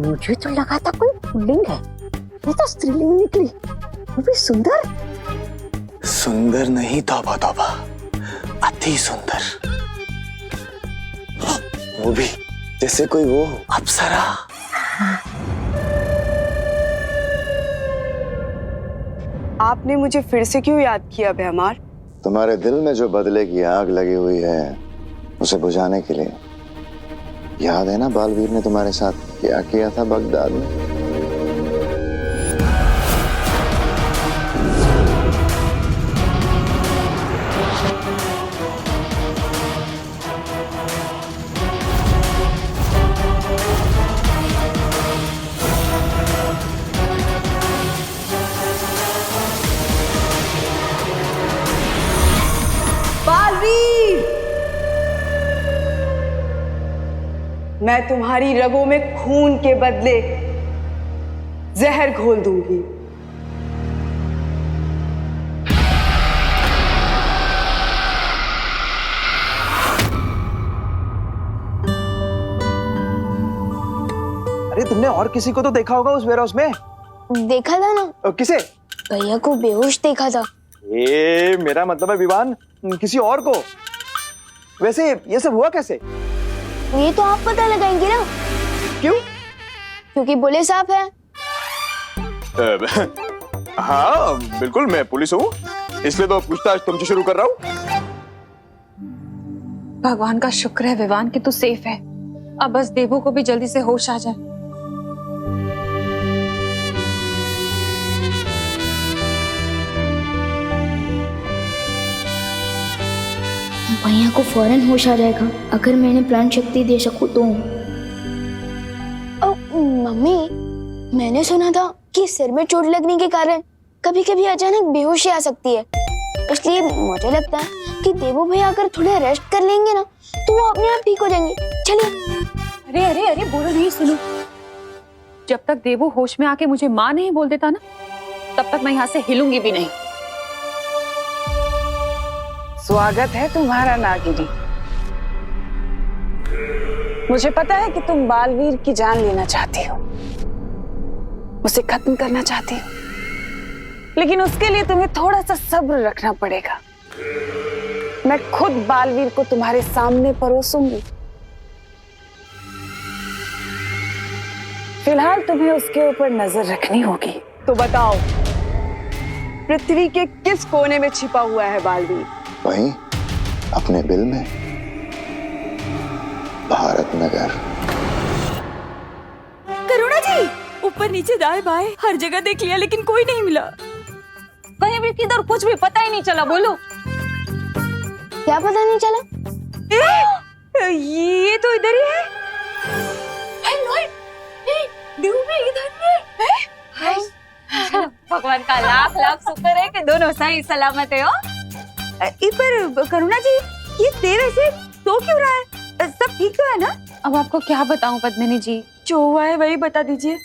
मुझे तो लगा था कोई पुल्लिंग है, ये तो स्त्रीलिंग निकली, वो भी सुंदर। सुंदर नहीं, तौबा तौबा, अति सुंदर। वो भी जैसे कोई वो अप्सरा। आपने मुझे फिर से क्यों याद किया बेहमार? तुम्हारे दिल में जो बदले की आग लगी हुई है उसे बुझाने के लिए। याद है ना बालवीर ने तुम्हारे साथ क्या किया था बगदाद में? मैं तुम्हारी रगों में खून के बदले जहर घोल दूंगी। अरे तुमने और किसी को तो देखा होगा उस वेयरहाउस में? देखा था ना, किसे? भैया को बेहोश देखा था। मेरा मतलब है विवान, किसी और को। वैसे ये सब हुआ कैसे? ये तो आप पता लगाएंगे ना। क्यों? क्योंकि पुलिस आप है। हाँ बिल्कुल, मैं पुलिस हूँ, इसलिए तो पूछताछ तुमसे शुरू कर रहा हूँ। भगवान का शुक्र है विवान कि तू सेफ है। अब बस देवू को भी जल्दी से होश आ जाए। भैया को फौरन होश आ जाएगा अगर मैंने प्राण शक्ति दे सकूं तो। मम्मी, मैंने सुना था कि सिर में चोट लगने के कारण कभी कभी अचानक बेहोशी आ सकती है, इसलिए मुझे लगता है कि देवू भैया अगर थोड़ा रेस्ट कर लेंगे ना तो वो अपने आप ठीक हो जाएंगे। चलिए। अरे अरे अरे, बोलो नहीं, सुनो। जब तक देवू होश में आके मुझे माँ नहीं बोल देता ना, तब तक मैं यहाँ से हिलूंगी भी नहीं। स्वागत है तुम्हारा नागिनी। मुझे पता है कि तुम बालवीर की जान लेना चाहती हो, उसे खत्म करना चाहती हो, लेकिन उसके लिए तुम्हें थोड़ा सा सब्र रखना पड़ेगा। मैं खुद बालवीर को तुम्हारे सामने परोसूंगी। फिलहाल तुम्हें उसके ऊपर नजर रखनी होगी। तो बताओ, पृथ्वी के किस कोने में छिपा हुआ है बालवीर? वहीं अपने बिल में, भारत नगर। करुणा जी, ऊपर नीचे दाएं बाएं हर जगह देख लिया लेकिन कोई नहीं मिला। कहीं भी किधर कुछ भी पता ही नहीं चला। बोलो, क्या पता नहीं चला? ये तो इधर ही है। देवू भी इधर ही है। भगवान का लाख लाख शुक्र है कि दोनों सही सलामत है। पर करुणा जी, ये देव ऐसे तो क्यों रहा है? सब ठीक तो है ना? अब आपको क्या बताऊं पद्मिनी जी, जो हुआ है वही बता दीजिए।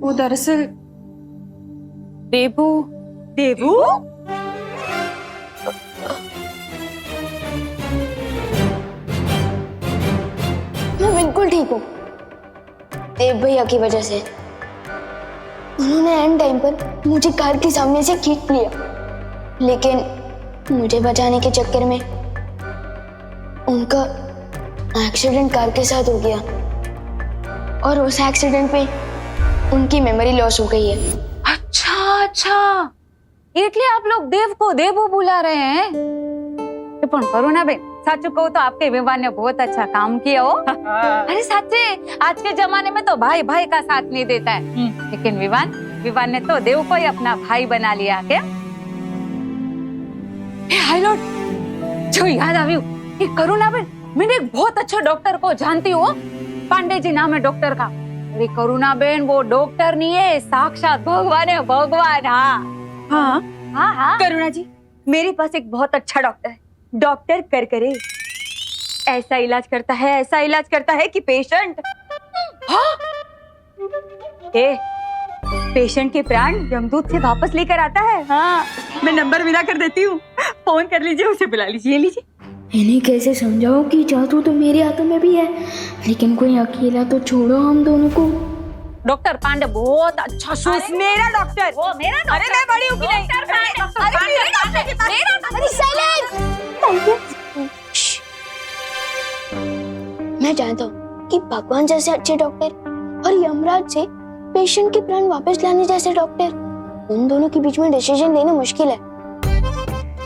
वो दरअसल देवू। देवू? मैं बिल्कुल ठीक हूँ, देव भैया की वजह से। उन्होंने एंड टाइम पर मुझे कार के सामने से खींच लिया, लेकिन मुझे बचाने के चक्कर में उनका एक्सीडेंट कार के साथ हो गया और उस एक्सीडेंट पे उनकी मेमोरी लॉस हो गई है। अच्छा अच्छा, इसलिए आप लोग देव को देवू बुला रहे हैं। पण करुणा बेन, साचू कहूं तो आपके विवान ने बहुत अच्छा काम किया हो। अरे सच्चे, आज के जमाने में तो भाई भाई का साथ नहीं देता है, लेकिन विवान ने तो देव को ही अपना भाई बना लिया। क्या हाय लॉर्ड, जो याद आवी कि करुणा बेन, मैंने एक बहुत अच्छा डॉक्टर को जानती हूँ। पांडे जी नाम है डॉक्टर का। अरे करुणा बेन, वो डॉक्टर नहीं है, साक्षात भगवान है, भगवान। हाँ हाँ हाँ करुणा जी, मेरे पास एक बहुत अच्छा डॉक्टर है, डॉक्टर करकरे। ऐसा इलाज करता है कि पेशेंट पेशेंट के प्राण यमदूत से वापस लेकर आता है। हाँ, मैं नंबर विदा कर देती हूँ, फोन कर लीजिए, उसे बुला लीजिए। लीजिए। इन्हें कैसे समझाओ कि जादू तो मेरे हाथों में भी है, लेकिन कोई अकेला तो छोड़ो हम दोनों को। डॉक्टर पांडे बहुत अच्छा शूज। मेरा डॉक्टर। वो मेरा डॉक्टर। अरे मैं बड़ी हूँ कि नहीं? अरे साइलेंस। मैं जानता हूँ कि भगवान जैसे अच्छे डॉक्टर और यमराज से पेशेंट के प्राण वापस लाने जैसे डॉक्टर, उन दोनों के बीच में डिसीजन लेना मुश्किल है।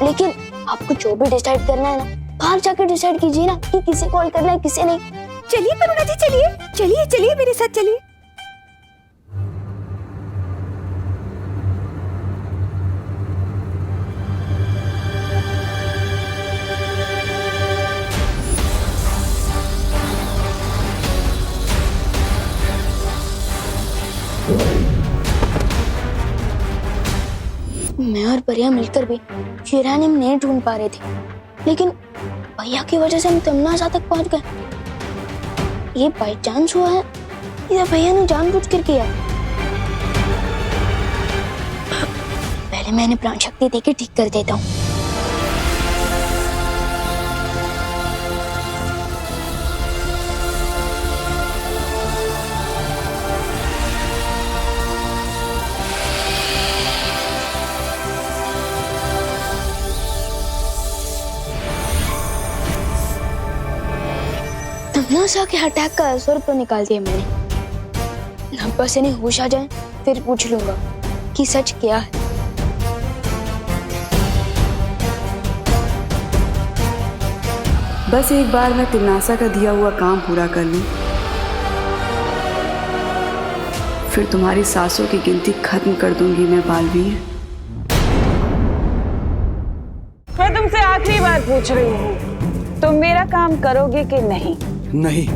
लेकिन आपको जो भी डिसाइड करना है ना, बाहर जाकर डिसाइड कीजिए ना कि किसे कॉल करना है किसे नहीं। चलिए करुणा जी, चलिए चलिए चलिए मेरे साथ चलिए। मैं और परिया मिलकर भी यूरेनियम नहीं ढूंढ पा रहे थे, लेकिन भैया की वजह से हम तमनासा तक पहुंच गए। ये बाई चांस हुआ है या भैया ने जानबूझकर किया? पहले मैंने प्राण शक्ति देके ठीक कर देता हूँ। तमनासा के अटैक का असर तो निकाल दिया मैंने। अब बस इन्हें होश आ जाए फिर पूछ लूंगा कि सच क्या है। बस एक बार मैं तिमनासा का दिया हुआ काम पूरा कर लूं, फिर तुम्हारी सांसों की गिनती खत्म कर दूंगी मैं बालवीर। मैं तुमसे आखिरी बार पूछ रही हूँ, तुम मेरा काम करोगे कि नहीं? नहीं।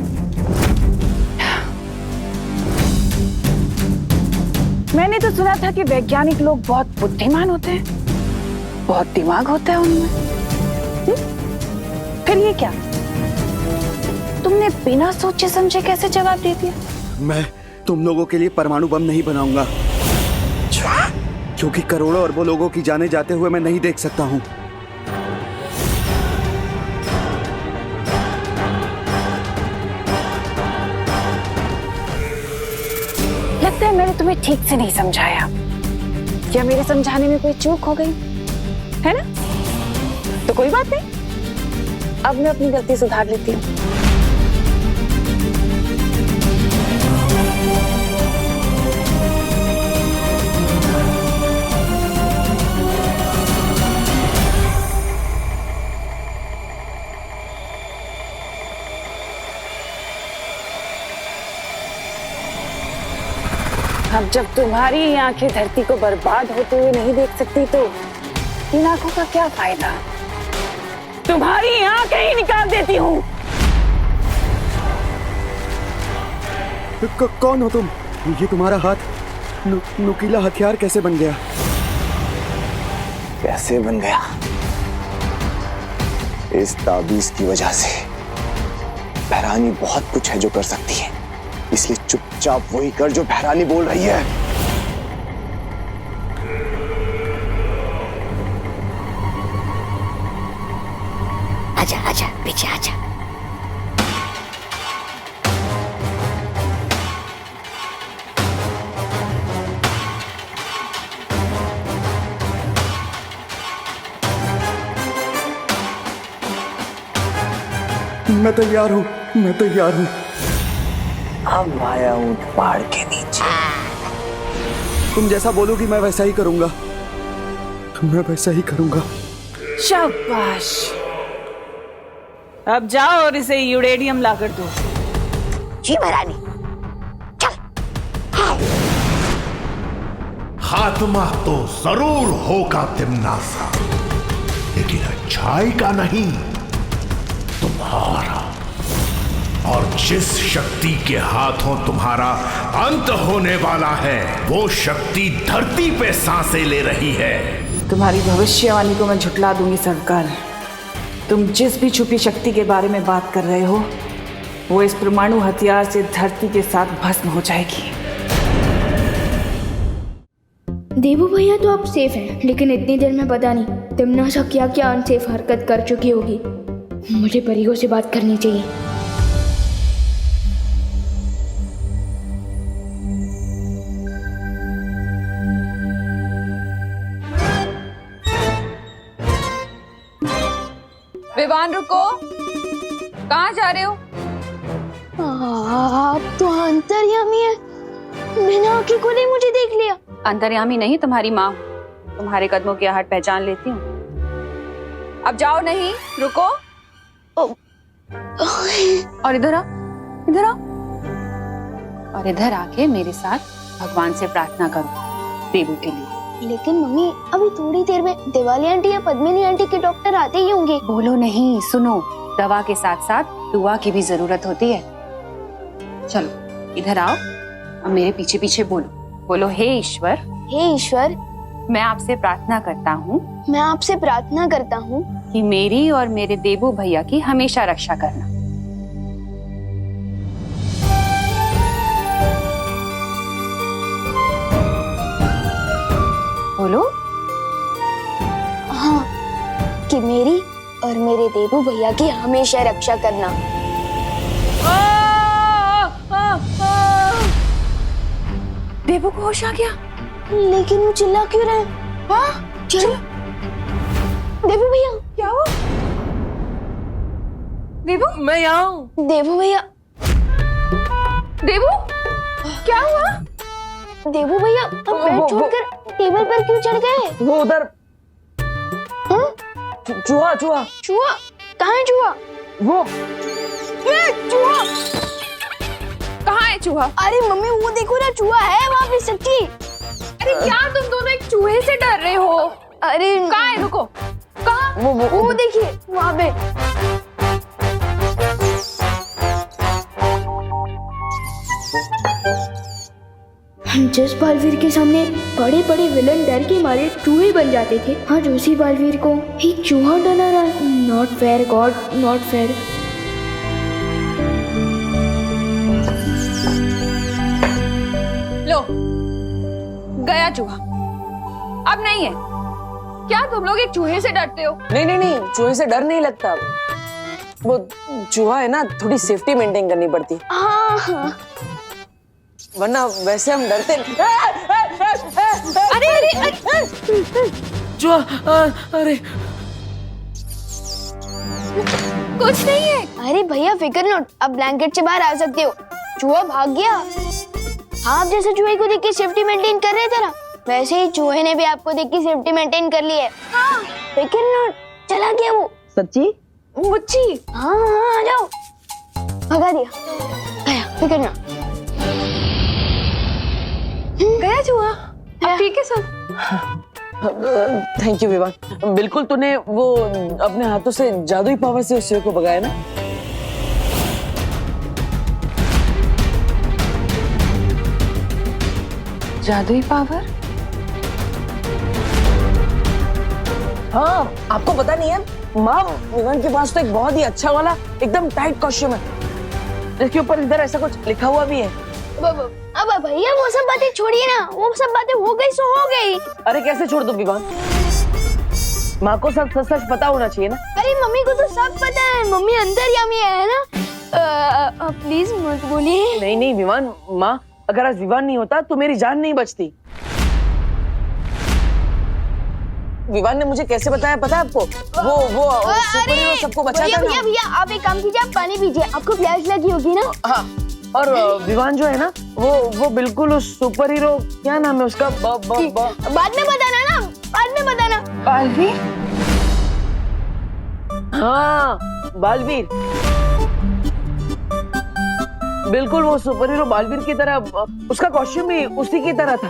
मैंने तो सुना था कि वैज्ञानिक लोग बहुत बुद्धिमान होते हैं, बहुत दिमाग होता है उनमें। फिर ये क्या, तुमने बिना सोचे समझे कैसे जवाब दे दिया? मैं तुम लोगों के लिए परमाणु बम नहीं बनाऊंगा, क्योंकि करोड़ों अरबों लोगों की जाने जाते हुए मैं नहीं देख सकता हूँ। लगता है मैंने तुम्हें ठीक से नहीं समझाया, क्या मेरे समझाने में कोई चूक हो गई है ना? तो कोई बात नहीं, अब मैं अपनी गलती सुधार लेती हूँ। अब जब तुम्हारी ये आंखें धरती को बर्बाद होते हुए नहीं देख सकती, तो इन आंखों का क्या फायदा? तुम्हारी आंखें ही निकाल देती हूँ। कौन हो तुम? ये तुम्हारा हाथ नुकीला हथियार कैसे बन गया? कैसे बन गया? इस ताबीज की वजह से। बहरानी बहुत कुछ है जो कर सकती है, इसलिए चुपचाप वही कर जो बहरानी बोल रही है। आजा आजा पीछे आजा। मैं तैयार हूँ, मैं तैयार हूँ। अब आया ऊंट पहाड़ के नीचे। तुम जैसा बोलोगी मैं वैसा ही करूंगा, मैं वैसा ही करूंगा। शाबाश, अब जाओ और इसे यूरेनियम लाकर दो। जी महारानी। खात्मा तो जरूर होगा तिमनासा, लेकिन अच्छाई का नहीं, तुम्हारा। और जिस शक्ति के हाथों तुम्हारा अंत होने वाला है, वो शक्ति धरती पे सांसें ले रही है। तुम्हारी भविष्यवाणी को मैं झुटला दूंगी सरकार। तुम जिस भी छुपी शक्ति के बारे में बात कर रहे हो, वो इस परमाणु हथियार से धरती के साथ भस्म हो जाएगी। देवू भैया तो अब सेफ हैं, लेकिन इतनी देर में पता नहीं तिमनासा क्या क्या अनसेफ हरकत कर चुकी होगी। मुझे परियों से बात करनी चाहिए। विवान रुको, कहाँ जा रहे हो? आप तो अंतर्यामी है, बिना आंखें खोले मुझे देख लिया। अंतर्यामी नहीं, तुम्हारी माँ हूँ। तुम्हारे कदमों की आहट पहचान लेती हूँ। अब जाओ, नहीं रुको। और इधर आओ, इधर आओ, और इधर आके मेरे साथ भगवान से प्रार्थना करो देवू के लिए। लेकिन मम्मी अभी थोड़ी देर में दिवाली आंटी या पद्मिनी आंटी के डॉक्टर आते ही होंगे। बोलो नहीं, सुनो, दवा के साथ साथ दुआ की भी जरूरत होती है। चलो इधर आओ, अब मेरे पीछे पीछे बोलो, बोलो हे ईश्वर, हे ईश्वर, मैं आपसे प्रार्थना करता हूँ, मैं आपसे प्रार्थना करता हूँ कि मेरी और मेरे देवू भैया की हमेशा रक्षा करना। बोलो। हाँ, कि मेरी और मेरे देवू भैया की हमेशा रक्षा करना। देवू को होश आ गया, लेकिन वो चिल्ला क्यों रहे हैं? हाँ, चलो। देवू भैया, क्या हुआ? देवू, मैं यहाँ हूँ। देवू भैया, देवू, क्या हुआ? देवू भैया, अब बेड छोड़कर टेबल पर क्यों चढ़ गए? वो उधर चूहा चूहा चूहा? कहाँ है चूहा? वो चूहा? कहाँ है चूहा? अरे मम्मी वो देखो ना, चूहा है वहाँ पे सच्ची। अरे क्या तुम दोनों एक चूहे से डर रहे हो? अरे कहाँ है? रुको, कहाँ? वो देखिए वहाँ पे। जिस बालवीर के सामने बड़े बड़े विलन डर के मारे चूहे बन जाते थे, आज उसी बालवीर को एक चूहा डरा रहा। Not fair God, not fair. लो, गया चूहा, अब नहीं है। क्या तुम लोग एक चूहे से डरते हो? नहीं नहीं नहीं, चूहे से डर नहीं लगता। वो चूहा है ना, थोड़ी सेफ्टी मेंटेन करनी पड़ती है, हाँ, वरना वैसे हम डरते नहीं। अरे अरे अरे, चूहा, अरे कुछ नहीं है। अरे भैया फिकर नॉट, अब ब्लैंकेट से बाहर आ सकते हो। चूहा भाग गया। आप जैसे चूहे को देख के सेफ्टी मेंटेन कर रहे थे ना, वैसे ही चूहे ने भी आपको देख के सेफ्टी मेंटेन कर ली है। हाँ, फिकर नॉट, चला गया वो। सच्ची? मुच्ची? हाँ हाँ, आ जाओ। भगा दिया, गया फिकर नॉट। गया चूहा? अब ठीक है सब? थैंक यू विवान, बिल्कुल तूने वो अपने हाथों से जादुई पावर से उस चूहे को भगाया ना। जादुई पावर? हाँ, आपको पता नहीं है माँ, विवान के पास तो एक बहुत ही अच्छा वाला एकदम टाइट कॉस्ट्यूम है, जिसके ऊपर इधर ऐसा कुछ लिखा हुआ भी है। अब भैया वो सब बातें छोड़िए ना, वो सब बातें हो गई सो हो गई। अरे कैसे छोड़ दूं विवान, माँ को सब सच सच पता होना चाहिए ना। अरे मम्मी को तो सब पता है, मम्मी अंतर्यामी है ना। प्लीज मत बोलिए। नहीं नहीं विवान, माँ अगर आज विवान नहीं होता तो मेरी जान नहीं बचती। विवान ने मुझे कैसे बताया पता है आपको? वो सुपर हीरो सबको बचाता है ना। भैया आप एक काम कीजिए, आप पानी पीजिए, आपको प्यास लगी होगी ना। हाँ, और विवान जो है ना, वो बिल्कुल उस सुपर हीरो, क्या नाम है उसका? बाद में बताना ना, बाद में बताना। बालवीर? हाँ, बालवीर, बिल्कुल वो सुपर हीरो बालवीर की तरह, उसका कॉस्ट्यूम भी उसी की तरह था।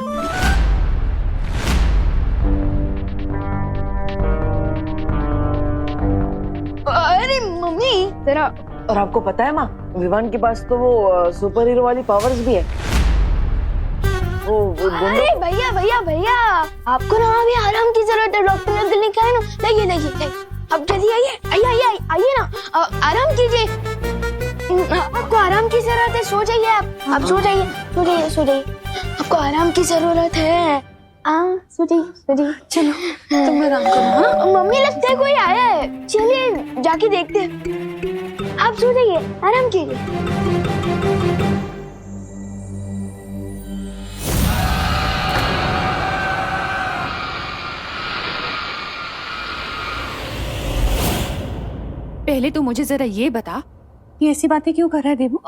अरे मम्मी जरा। और आपको पता है माँ, विवान के पास तो वो सुपर हीरो वाली पावर्स भी है। वो अरे भैया भैया भैया, आपको ना अभी आराम की जरूरत है, डॉक्टर ने लिखा है ना। लाइए लाइए लाइए, अब जल्दी आइए आइए आइए ना, आराम कीजिए। आपको आराम की जरूरत है, सो जाइए आप सो जाइए, सो जाइए, सो जाइए, आपको आराम की जरूरत है। सो जाइए, सो जाइए। चलो तुम आराम करो। हाँ? मम्मी लगता है कोई आया है, चलिए जाके देखते हैं। आप सो जाइए, आराम कीजिए। पहले तो मुझे जरा ये बता, ये ऐसी बातें क्यों कर रहा है देवू?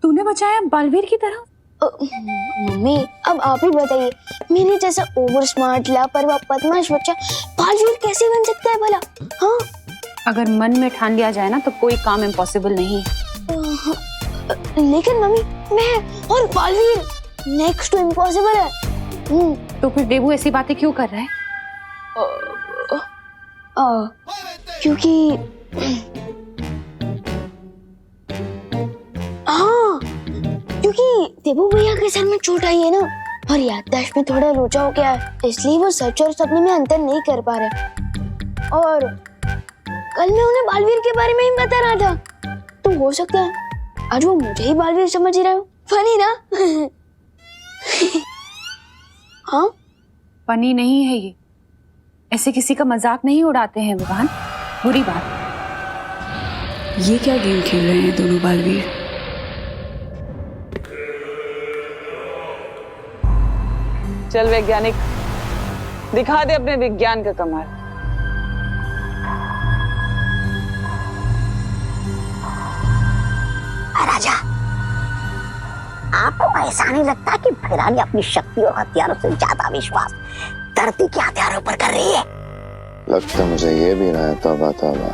तूने बचाया बालवीर की तरह? मम्मी अब आप ही बताइए, मेरे जैसा ओवर स्मार्ट लापरवाह बदमाश बच्चा बालवीर कैसे बन सकता है भला? हाँ अगर मन में ठान लिया जाए ना तो कोई काम इम्पॉसिबल नहीं है। लेकिन मम्मी मैं और बालवीर नेक्स्ट टू इम्पॉसिबल है। तो फिर देवू ऐसी बातें क्यों कर रहा है? क्योंकि हाँ क्योंकि देवू भैया के सर में चोट आई है ना, और याददाश्त में थोड़ा लोचा हो गया है, इसलिए वो सच और सपने में अंतर नहीं कर पा रहे। और कल मैं उन्हें बालवीर के बारे में ही बता रहा था, तो हो सकता है आज वो मुझे ही बालवीर समझ रहा हो। फनी ना? हाँ फनी नहीं है ये, ऐसे किसी का मजाक नहीं उड़ाते हैं विवान, बुरी बात। ये क्या गेम खेल रहे हैं दोनों बालवीर? चल वैज्ञानिक, दिखा दे अपने विज्ञान का कमाल। राजा, आपको ऐसा नहीं लगता कि भैरानी अपनी शक्ति और हथियारों से ज्यादा विश्वास धरती के हथियारों पर कर रही है? लगता मुझे ये भी रहा है तौबा तौबा,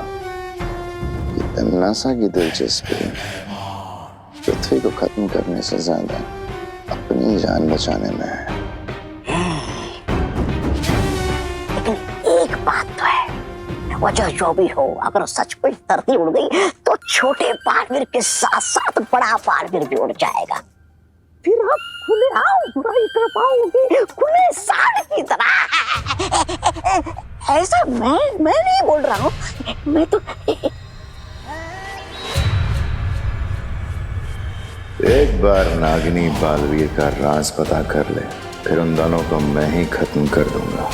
कि तन्नासा की दिलचस्पी पृथ्वी को खत्म करने से ज्यादा अपनी जान बचाने में है। लेकिन एक बात तो है, वजह जो भी हो, अगर सचमुच धरती उड़ गई तो छोटे बालवीर के साथ साथ बड़ा बालवीर भी उड़ जाएगा। फिर आप खुलेआम बुराई कर पाओगे, खुले साड़ की तरह। ऐसा मैं नहीं बोल रहा हूँ, मैं तो एक बार नागिनी बालवीर का राज पता कर ले, फिर उन दोनों को मैं ही खत्म कर दूंगा।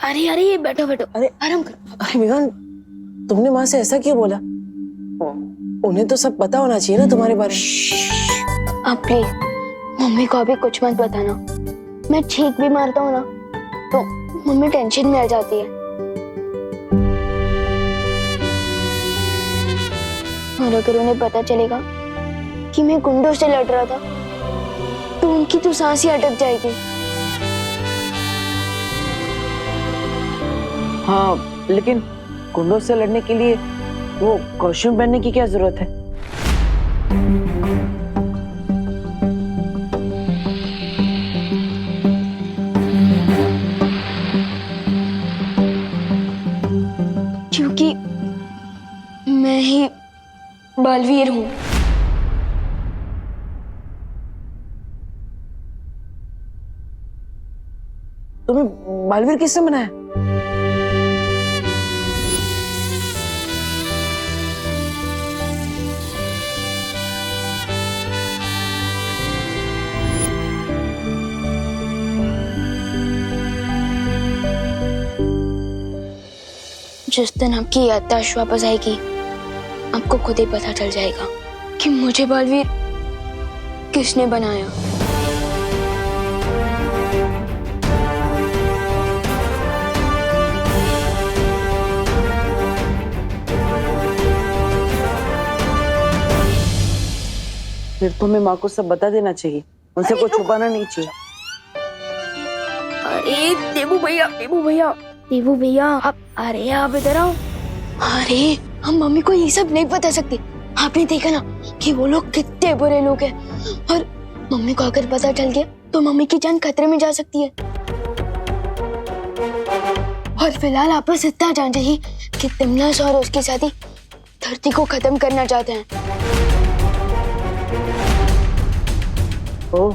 अरे अरे ये बैठो बैठो, अरे आराम करो। अरे विवान, तुमने माँ से ऐसा क्यों बोला? उन्हें तो सब पता होना चाहिए ना तुम्हारे बारे में। आप प्लीज मम्मी को अभी कुछ मत बताना। मैं छींक भी मारता हूँ ना तो मम्मी टेंशन में आ जाती है, और अगर उन्हें पता चलेगा कि मैं गुंडों से लड़ रहा था तो उनकी तो सांस ही अटक जाएगी। हाँ लेकिन गुंडों से लड़ने के लिए वो कॉस्ट्यूम पहनने की क्या जरूरत है? क्योंकि मैं ही बालवीर हूँ। तुम्हें बालवीर किसने बनाया? जिस दिन आपकी याददाश्त वापस आएगी आपको खुद ही पता चल जाएगा कि मुझे बालवीर किसने बनाया। फिर तुम्हें माँ को सब बता देना चाहिए, उनसे कुछ छुपाना नहीं चाहिए। अरे देवू भैया, देवू भैया, देवू भैया, अरे आप इधर आओ। अरे हम मम्मी को ये सब नहीं बता सकते। आपने देखा ना कि वो लोग कितने बुरे लोग हैं, और मम्मी को अगर पता चल गया तो मम्मी की जान खतरे में जा सकती है। और फिलहाल आप बस इतना जान जाइए कि तिमनास और उसकी शादी धरती को खत्म करना चाहते हैं। ओह,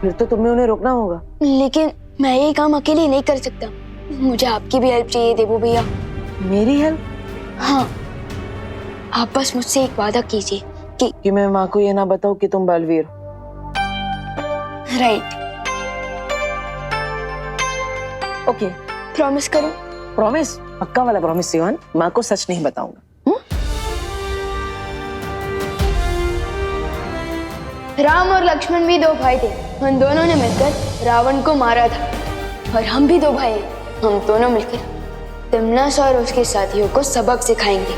फिर तो तुम्हें उन्हें रोकना होगा। लेकिन मैं ये काम अकेले नहीं कर सकता, मुझे आपकी भी हेल्प चाहिए देवू भैया। मेरी हेल्प? हाँ, आप बस मुझसे एक वादा कीजिए कि मैं माँ को ये ना बताऊं कि तुम बालवीर हो। राइट। ओके, प्रॉमिस करो। प्रॉमिस? पक्का वाला प्रॉमिस सिवान, माँ को सच नहीं बताऊंगा। राम और लक्ष्मण भी दो भाई थे, उन दोनों ने मिलकर रावण को मारा था, और हम भी 2 भाई हैं। हम दोनों मिलकर तिमनास और उसके साथियों को सबक सिखाएंगे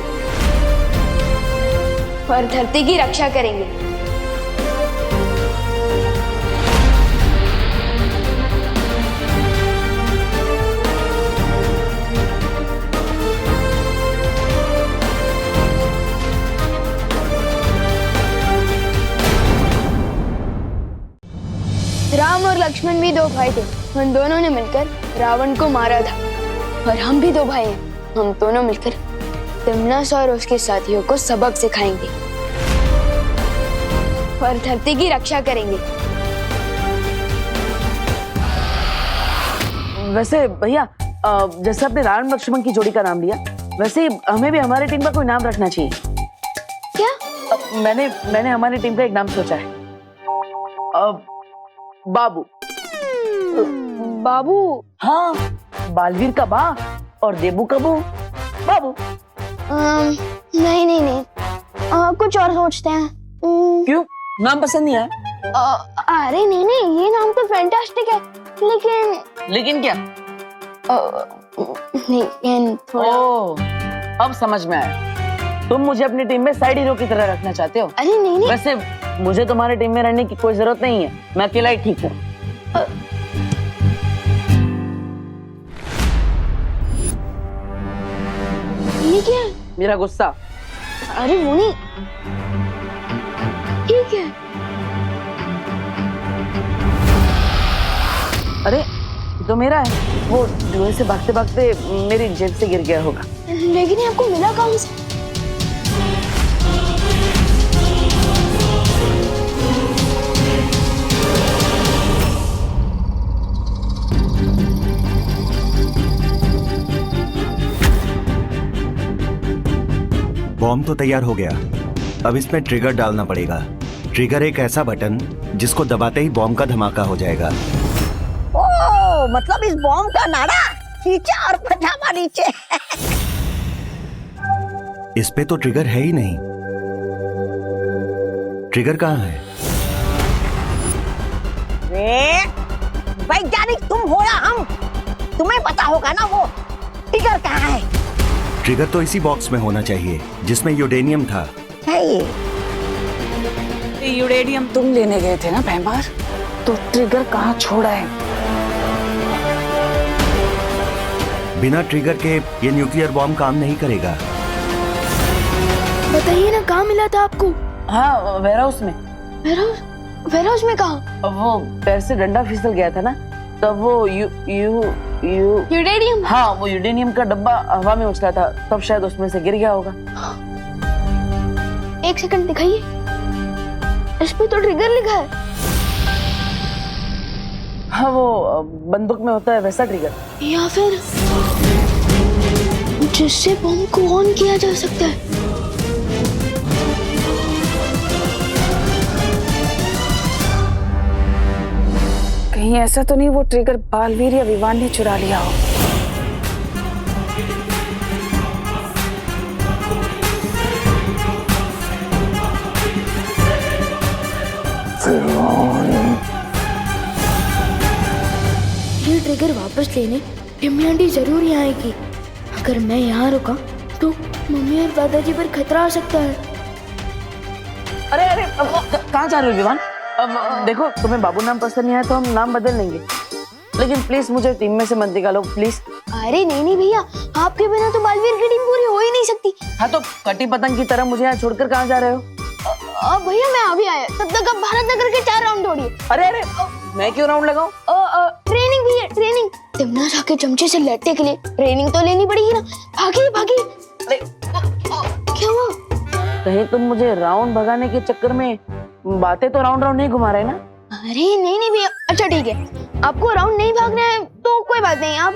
और धरती की रक्षा करेंगे। राम और लक्ष्मण भी 2 भाई थे। उन दोनों ने मिलकर रावण को मारा था। और हम भी 2 भाई हैं। हम दोनों मिलकर तिमनास और उसके साथियों को सबक सिखाएंगे और धरती की रक्षा करेंगे। वैसे भैया, जैसे आपने राम लक्ष्मण की जोड़ी का नाम लिया, वैसे ही हमें भी हमारी टीम का कोई नाम रखना चाहिए। क्या? मैंने हमारी टीम का एक नाम सोचा है। बाबू। बाबू? हाँ, बालवीर का बा और देबू का बू, बाबू। नहीं नहीं नहीं, कुछ और सोचते हैं। क्यों, नाम पसंद नहीं आया? अरे नहीं नहीं, ये नाम तो फैंटास्टिक है, लेकिन क्या? लेकिन थोड़ा। अब समझ में आया। तुम मुझे अपनी टीम में साइड हीरो की तरह रखना चाहते हो? अरे नहीं नहीं, वैसे मुझे तुम्हारी टीम में रहने की कोई जरूरत नहीं है, मैं अकेला ही ठीक हूँ। ये क्या है? मेरा गुस्सा। अरे वो नहीं, ये क्या है? अरे ये तो मेरा है, वो जुए से भागते भागते मेरी जेब से गिर गया होगा। लेकिन ये आपको मिला कहाँ से? बॉम्ब तो तैयार हो गया, अब इसमें ट्रिगर डालना पड़ेगा। ट्रिगर एक ऐसा बटन जिसको दबाते ही बॉम्ब का धमाका हो जाएगा। ओ, मतलब इस बॉम्ब का नाड़ा खींचा और पजामा नीचे। इस पे तो ट्रिगर है ही नहीं। ट्रिगर कहाँ है? वैज्ञानिक तुम हो या हम, तुम्हें पता होगा ना वो ट्रिगर कहाँ है। ट्रिगर तो इसी बॉक्स में होना चाहिए जिसमें यूरेनियम था। है ये यूरेनियम तुम लेने गए थे ना भैमार, तो ट्रिगर कहाँ छोड़ा है? बिना ट्रिगर के ये न्यूक्लियर बॉम्ब काम नहीं करेगा। बताइए ना, कहाँ मिला था आपको? हाँ, वेयरहाउस में। वेयरहाउस में कहाँ? वो पैर से डंडा फिसल गया था ना, तब वो यूरेनियम? हाँ, वो यूरेनियम का डब्बा हवा में उछला था, तब शायद उसमें से गिर गया होगा। 1 सेकंड दिखाइए, इस पे तो ट्रिगर लिखा है। हाँ, वो बंदूक में होता है वैसा ट्रिगर, या फिर जिससे बॉम्ब को ऑन किया जा सकता है। कहीं ऐसा तो नहीं वो ट्रिगर बालवीर या विवान ने चुरा लिया हो? ये ट्रिगर वापस लेने टिम्मी आंटी जरूर यहाँ आएगी। अगर मैं यहाँ रुका तो मम्मी और दादाजी पर खतरा आ सकता है। अरे अरे, कहाँ जा रहे हो विवान? अब देखो, तुम्हें बाबू नाम पसंद नहीं आया तो हम नाम बदल लेंगे, लेकिन प्लीज मुझे टीम में से मत निकालो प्लीज। अरे नहीं नहीं भैया, आपके बिना तो बालवीर की टीम पूरी हो ही नहीं सकती। हाँ, तो कटी पतंग की तरह मुझे यहाँ छोड़कर कहाँ जा रहे हो? भैया मैं अभी आया, तब तक आप भारत नगर के 4 राउंड दौड़िए। अरे अरे, मैं क्यों राउंड लगाऊं? ट्रेनिंग भी है, ट्रेनिंग। तिमनास आके चमचे से लड़ने के लिए ट्रेनिंग तो लेनी पड़ेगी ना। भागिए भागिए। क्या हुआ? कहीं तुम मुझे राउंड भगाने के चक्कर में बातें तो राउंड राउंड नहीं घुमा रहे ना? अरे नहीं नहीं भैया, अच्छा ठीक है, आपको राउंड नहीं भागना है तो कोई बात नहीं, आप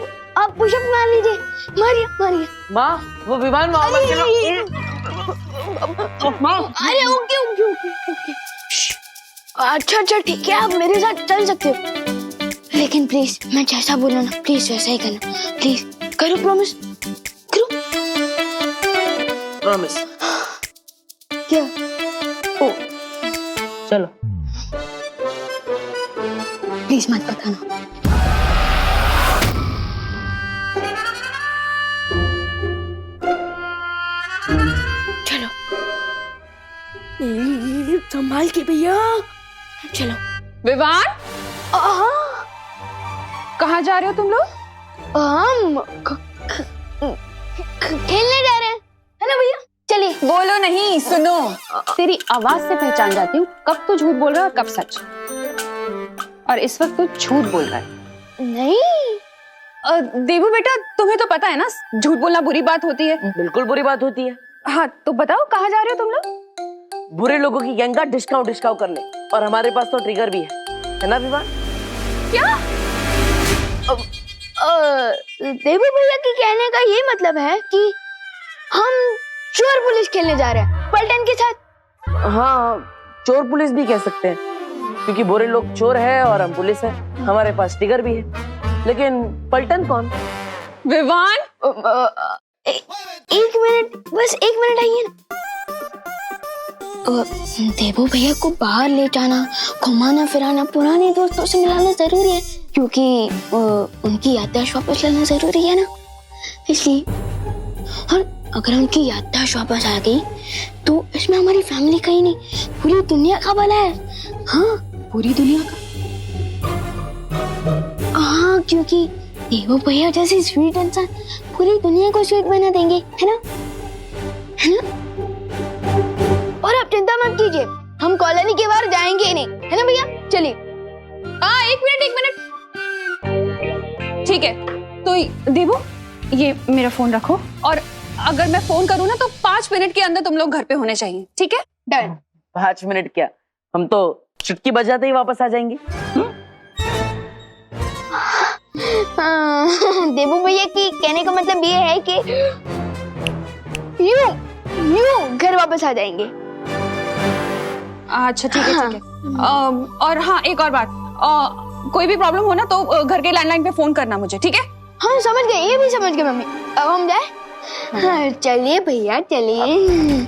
पुशअप मार लीजिए। मारिए मारिए। माँ, वो विमान वहाँ मत खेलो। माँ, अरे ओके ओके ओके ओके। अच्छा अच्छा ठीक है, आप मेरे साथ चल सकते हो, लेकिन प्लीज मैं जैसा बोलूं ना, प्लीज वैसा ही करना। प्लीज करो, प्रॉमिस करो। प्रॉमिस। क्या? ओ चलो, प्लीज मत बताना। संभाल के भैया। चलो। विवान, कहाँ जा रहे हो तुम लोग? हम खेलने जा रहे हैं, है ना भैया? चलिए। बोलो नहीं, सुनो। तेरी आवाज से पहचान जाती हूँ कब तू झूठ बोल रहा है और कब सच। और इस वक्त तू झूठ बोल रहा है। नहीं। देवू बेटा, तुम्हें तो पता है ना झूठ बोलना बुरी बात होती है। बिल्कुल बुरी बात होती है। हाँ, तो बताओ कहाँ जा रहे हो तुम लोग? बुरे लोगों की गैंग का डिस्काउंट करने, और हमारे पास तो ट्रिगर भी है ना विवान? क्या? देवू भैया के कहने का ये मतलब है कि हम चोर पुलिस खेलने जा रहे हैं पलटन के साथ। हाँ, चोर पुलिस भी कह सकते हैं, क्योंकि बुरे लोग चोर है और हम पुलिस है। हमारे पास टिगर भी है, लेकिन पलटन कौन? विवान, एक मिनट, बस एक मिनट आइए ना। देवू भैया को बाहर ले जाना, घुमाना फिराना, पुराने दोस्तों से मिलाना जरूरी है, क्योंकि उनकी याददाश्त वापस लाना जरूरी है ना, इसलिए। और अगर उनकी याददाश्त वापस आ गई तो इसमें हमारी फैमिली का ही नहीं, पूरी दुनिया का भला है। हाँ, पूरी दुनिया का। हाँ, क्योंकि देवू भैया जैसे स्वीट इंसान पूरी दुनिया को स्वीट बना देंगे, है ना? है ना? और आप चिंता मत कीजिए, हम कॉलोनी के बाहर जाएंगे ही नहीं, है ना भैया? चलिए। हाँ, एक मिनट। ठीक है, तो देवू, ये मेरा फोन रखो, और अगर मैं फोन करूँ ना तो 5 मिनट के अंदर तुम लोग घर पे होने चाहिए, ठीक है? डन। 5 मिनट क्या, हम तो चुटकी बजाते ही वापस आ जाएंगे। देवू भैया की कहने का मतलब ये है कि यूं घर वापस आ जाएंगे। अच्छा, ठीक है। और हाँ, एक और बात, कोई भी प्रॉब्लम हो ना तो घर के लैंडलाइन पे फोन करना मुझे, ठीक है? हाँ, समझ गए, ये भी समझ गए मम्मी। अब हम जाए? हाँ, चलिए भैया, चलिए।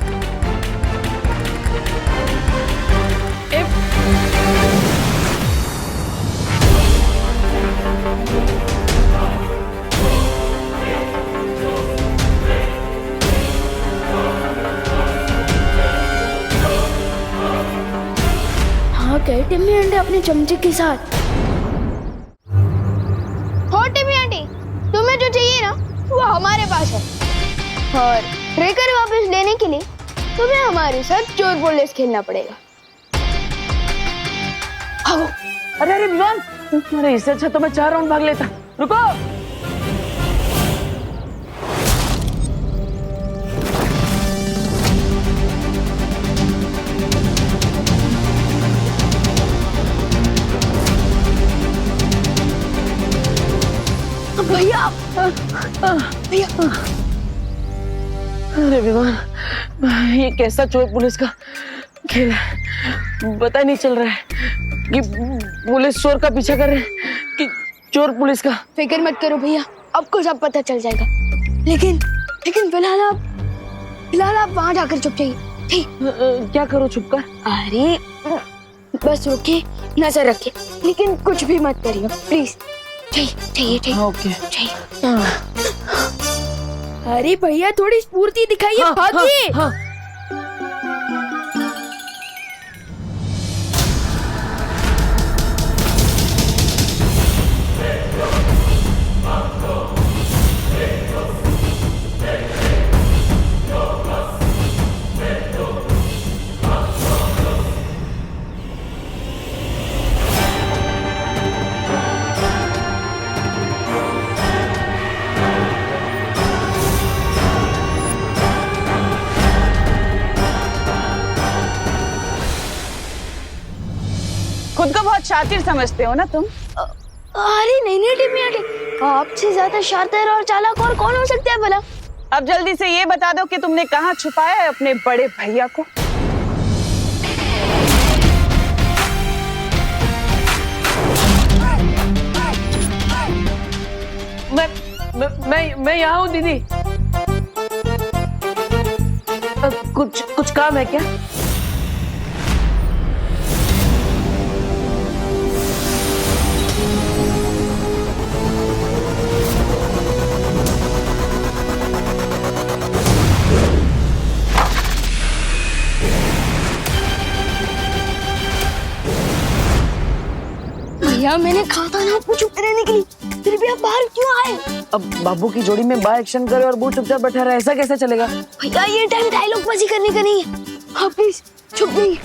हाँ, गए टिम्मी आंटी अपने चमचे के साथ। हो टिम्मी आंटी, तुम्हें जो चाहिए ना वो हमारे पास है, और ट्रिगर वापस लेने के लिए तुम्हें हमारे साथ चोर पुलिस खेलना पड़ेगा। आओ। अरे विवान, अरे इससे अच्छा तो मैं 4 राउंड भाग लेता। रुको। भैया, भैया। अरे विवान, ये कैसा चोर पुलिस का खेल है, पता ही नहीं चल रहा है कि पुलिस चोर का पीछा कर रहे हैं कि चोर पुलिस का। फिक्र मत करो भैया, आपको सब पता चल जाएगा। लेकिन फिलहाल आप वहां जाकर चुप जाइए, ठीक? क्या करो छुप कर? अरे बस रुके, नजर रखे, लेकिन कुछ भी मत करिए प्लीज। चाहिए। ओके। अरे भैया, थोड़ी स्फूर्ति दिखाइए, भागिए। हाँ। खुद को बहुत शातिर समझते हो ना तुम? अरे नहीं टिम्मी आंटी, आपसे ज्यादा शातिर और चालाक और कौन हो सकता है भला? अब जल्दी से ये बता दो कि तुमने कहाँ छुपाया है अपने बड़े भैया को? मैं यहाँ हूँ दीदी। कुछ काम है क्या? भैया मैंने कहा था ना आपको चुप रहने के लिए, फिर भी आप बाहर क्यों आए? अब बाबू की जोड़ी में बा एक्शन करे और वो चुपचाप बैठा रहे, ऐसा कैसे चलेगा? भैया ये टाइम डायलॉग बाजी करने का नहीं है, हाँ प्लीज चुप नहीं।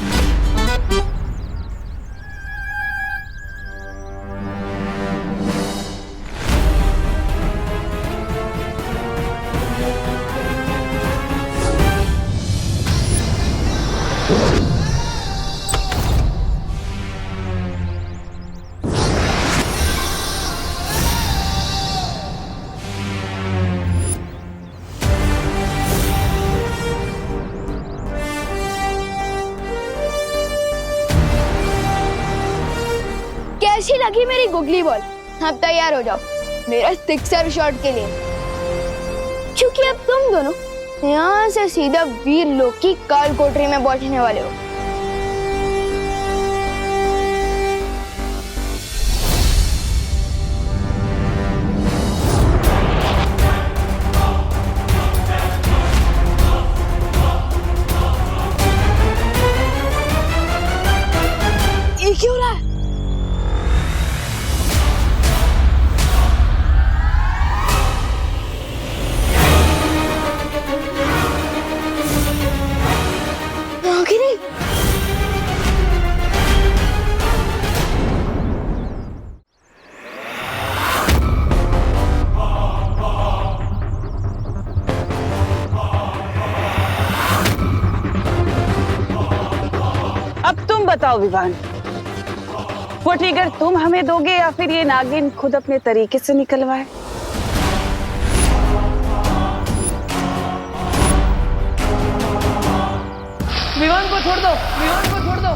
कैसी लगी मेरी गुगली बॉल? अब तैयार हो जाओ मेरा सिक्सर शॉट के लिए, क्योंकि अब तुम दोनों यहाँ से सीधा वीर लोक की काल कोठरी में बैठने वाले हो। ये क्यों रहा है? अब तुम बताओ विवान, वो ट्रिगर तुम हमें दोगे या फिर ये नागिन खुद अपने तरीके से निकलवाए? विवान को छोड़ दो, विवान को छोड़ दो,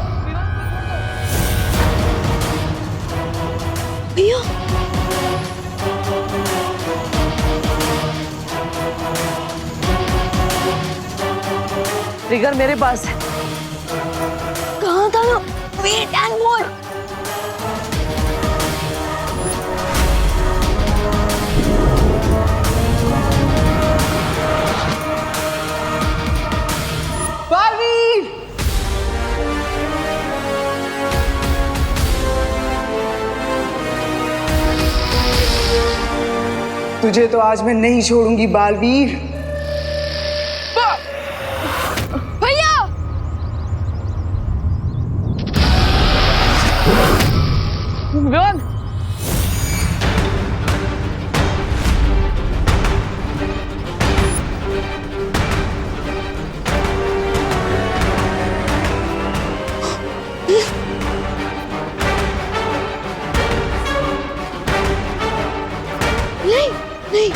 भैया ट्रिगर मेरे पास है। कहाँ था ना? Wait and watch. बालवीर! तुझे तो आज मैं नहीं छोड़ूंगी बालवीर। भैया विवान! नहीं नहीं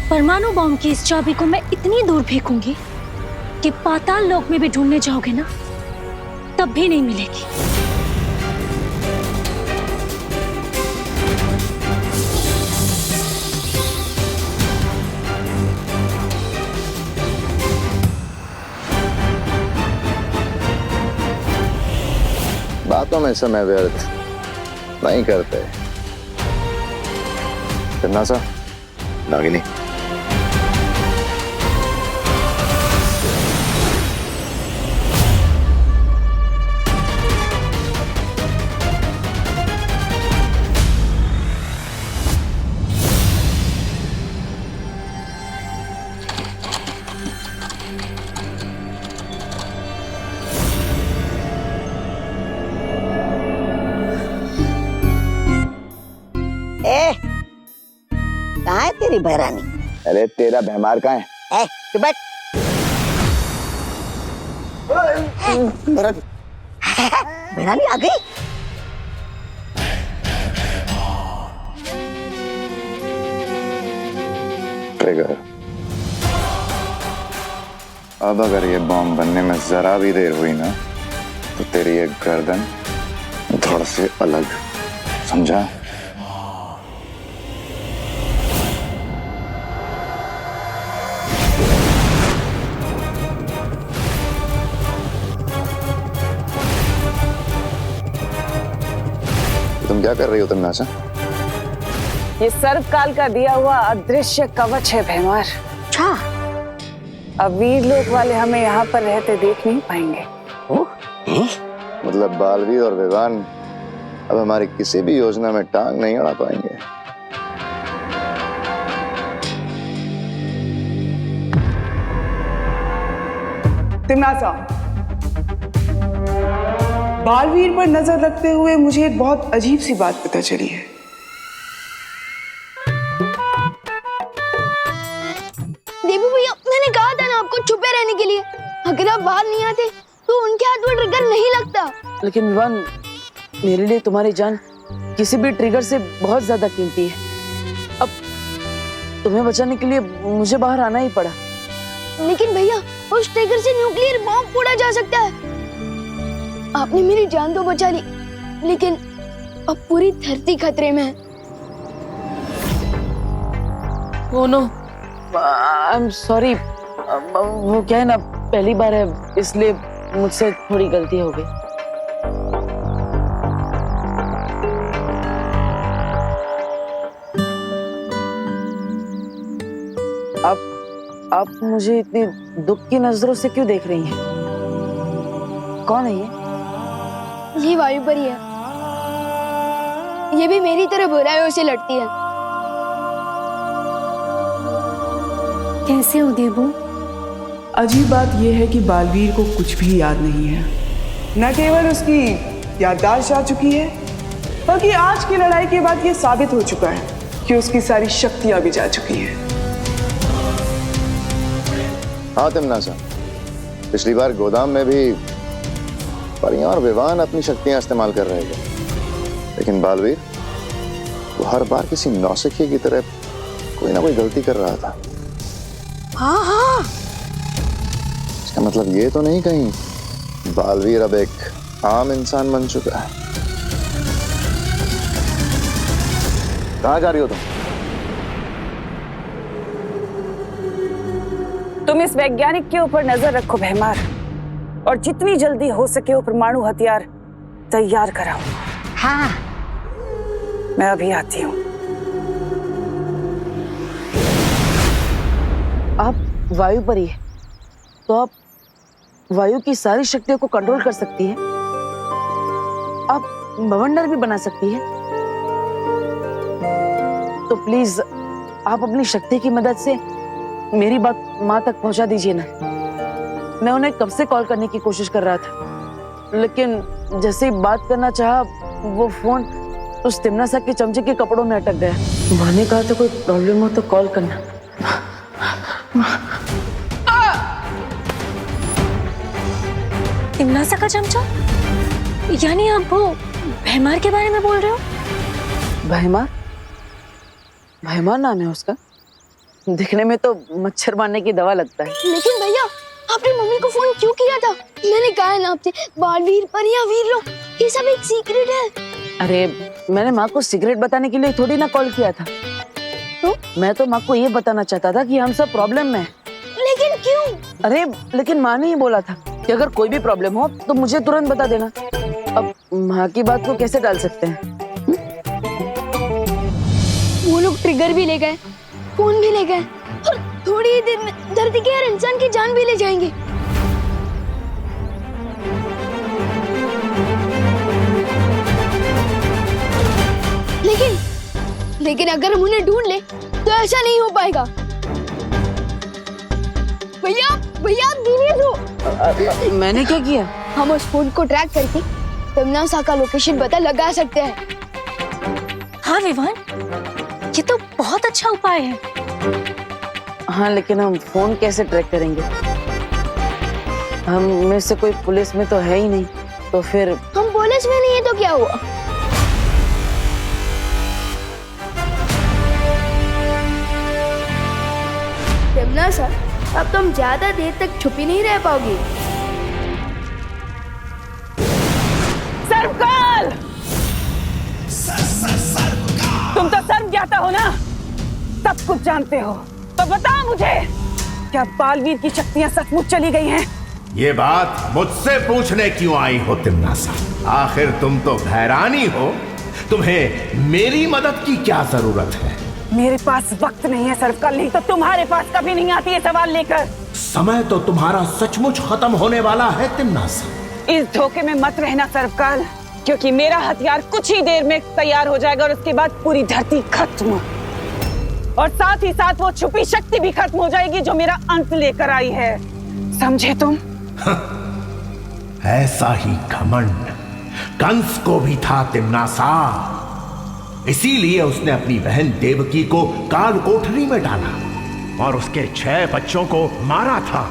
परमाणु बॉम्ब की इस चाबी को मैं इतनी दूर फेंकूंगी कि पाताल लोक में भी ढूंढने जाओगे ना, तब भी नहीं मिलेगी। बातों में समय व्यर्थ नहीं करते। करना सा नागिनी। कहाँ है तेरी बहरानी? अरे तेरा भैमार कहाँ है? तू बैठ। बहरानी आ गई? ट्रिगर। अब अगर ये बॉम्ब बनने में जरा भी देर हुई ना तो तेरी एक गर्दन धड़ से अलग, समझा? तुम क्या कर रही हो तन्नासा? ये सर्वकाल का दिया हुआ अदृश्य कवच है भैमार। अच्छा, अब वीर लोक वाले हमें यहाँ पर रहते देख नहीं पाएंगे। मतलब बालवीर और विवान अब हमारी किसी भी योजना में टांग नहीं अड़ा पाएंगे। तिमनासा, बालवीर पर नजर रखते हुए मुझे एक बहुत अजीब सी बात पता चली है। देबू भैया, मैंने कहा था ना आपको छुपे रहने के लिए। अगर आप बाहर नहीं आते तो उनके हाथ में ट्रिगर नहीं लगता। लेकिन विवान, मेरे लिए तुम्हारी जान किसी भी ट्रिगर से बहुत ज्यादा कीमती है। अब तुम्हें बचाने के लिए मुझे बाहर आना ही पड़ा। लेकिन भैया, उस ट्रिगर से न्यूक्लियर बॉम्ब फोड़ा जा सकता है। आपने मेरी जान तो बचा ली, लेकिन अब पूरी धरती खतरे में है। Oh no, I am sorry. वो क्या है ना, पहली बार है इसलिए मुझसे थोड़ी गलती हो गई। आप मुझे इतनी दुख की नजरों से क्यों देख रही हैं? कौन है ये वायु परी है। ये भी मेरी तरह बुराइयों से लड़ती है। कैसे हो देबू? अजीब बात यह है कि बालवीर को कुछ भी याद नहीं है। न केवल उसकी याददाश्त जा चुकी है, बल्कि आज की लड़ाई के बाद यह साबित हो चुका है कि उसकी सारी शक्तियां भी जा चुकी हैं। हाँ तिमनासा, पिछली बार गोदाम में भी परियां और विवान अपनी शक्तियां इस्तेमाल कर रहे थे, लेकिन बालवीर वो हर बार किसी नौसिखिए की तरह कोई ना कोई गलती कर रहा था। हाँ हाँ, इसका मतलब ये तो नहीं कहीं बालवीर अब एक आम इंसान बन चुका है। कहाँ जा रही हो तुम इस वैज्ञानिक के ऊपर नजर रखो भैमार, और जितनी जल्दी हो सके वो परमाणु हथियार तैयार कराओ। हाँ, मैं अभी आती हूँ। आप वायु परी है, तो आप वायु की सारी शक्तियों को कंट्रोल कर सकती है। आप बवंडर भी बना सकती है। तो प्लीज आप अपनी शक्ति की मदद से मेरी बात माँ तक पहुंचा दीजिए ना। मैं उन्हें कब से कॉल करने की कोशिश कर रहा था, लेकिन जैसे ही बात करना चाहा वो फोन उस तिमनासा के चमचे के कपड़ों में अटक गया। माँ ने कहा था कोई प्रॉब्लम हो तो कॉल करना। तिमनासा का चमचा? यानी आप वो भैमार के बारे में बोल रहे हो? भैमार? भैमार नाम है उसका? दिखने में तो मच्छर मारने की दवा लगता है। लेकिन भैया, आपने मम्मी को फोन क्यों किया था? मैंने कहा है ना आपसे, बालवीर परियां वीर लोग, ये सब एक सीक्रेट है। अरे मैंने माँ को सीक्रेट बताने के लिए थोड़ी ना कॉल किया था। तो मैं तो माँ को ये बताना चाहता था कि हम सब प्रॉब्लम में हैं। लेकिन क्यों? अरे लेकिन माँ ने ही बोला था कि अगर कोई भी प्रॉब्लम हो तो मुझे तुरंत बता देना। अब माँ की बात को कैसे टाल सकते हैं? वो लोग ट्रिगर भी ले गए, फोन भी ले गए, और थोड़ी ही देर में धरती के हर इंसान की जान भी ले जाएंगे। लेकिन अगर हम उन्हें ढूंढ ले तो ऐसा नहीं हो पाएगा। भैया भैया धीरे दो। मैंने क्या किया? हम उस फोन को ट्रैक करके तिमनासा का लोकेशन पता लगा सकते हैं। हाँ विवान, ये तो बहुत अच्छा उपाय है। हाँ लेकिन हम फोन कैसे ट्रैक करेंगे? हम में से कोई पुलिस में तो है ही नहीं, तो फिर हम पुलिस में नहीं है तो क्या हुआ? तिमनासा, अब तुम ज्यादा देर तक छुपी नहीं रह पाओगी। सर्वकाल! तुम तो सर्व ज्ञाता हो ना, सब कुछ जानते हो, तो बताओ मुझे, क्या बालवीर की शक्तियां सचमुच चली गई हैं? ये बात मुझसे पूछने क्यों आई हो तिमनासा? आखिर तुम तो भैरानी हो, तुम्हें मेरी मदद की क्या जरूरत है? मेरे पास वक्त नहीं है सर्वकाल, नहीं तो तुम्हारे पास कभी नहीं आती है सवाल लेकर। समय तो तुम्हारा सचमुच खत्म होने वाला है तिमनासा। इस धोखे में मत रहना सर्वकाल, क्योंकि मेरा हथियार कुछ ही देर में तैयार हो जाएगा और उसके बाद पूरी धरती खत्म, और साथ ही साथ वो छुपी शक्ति भी खत्म हो जाएगी जो मेरा अंत लेकर आई है। समझे तुम? ऐसा ही घमंड कंस को भी था तिमनासा, इसीलिए उसने अपनी बहन देवकी को काल कोठरी में डाला और उसके 6 बच्चों को मारा था।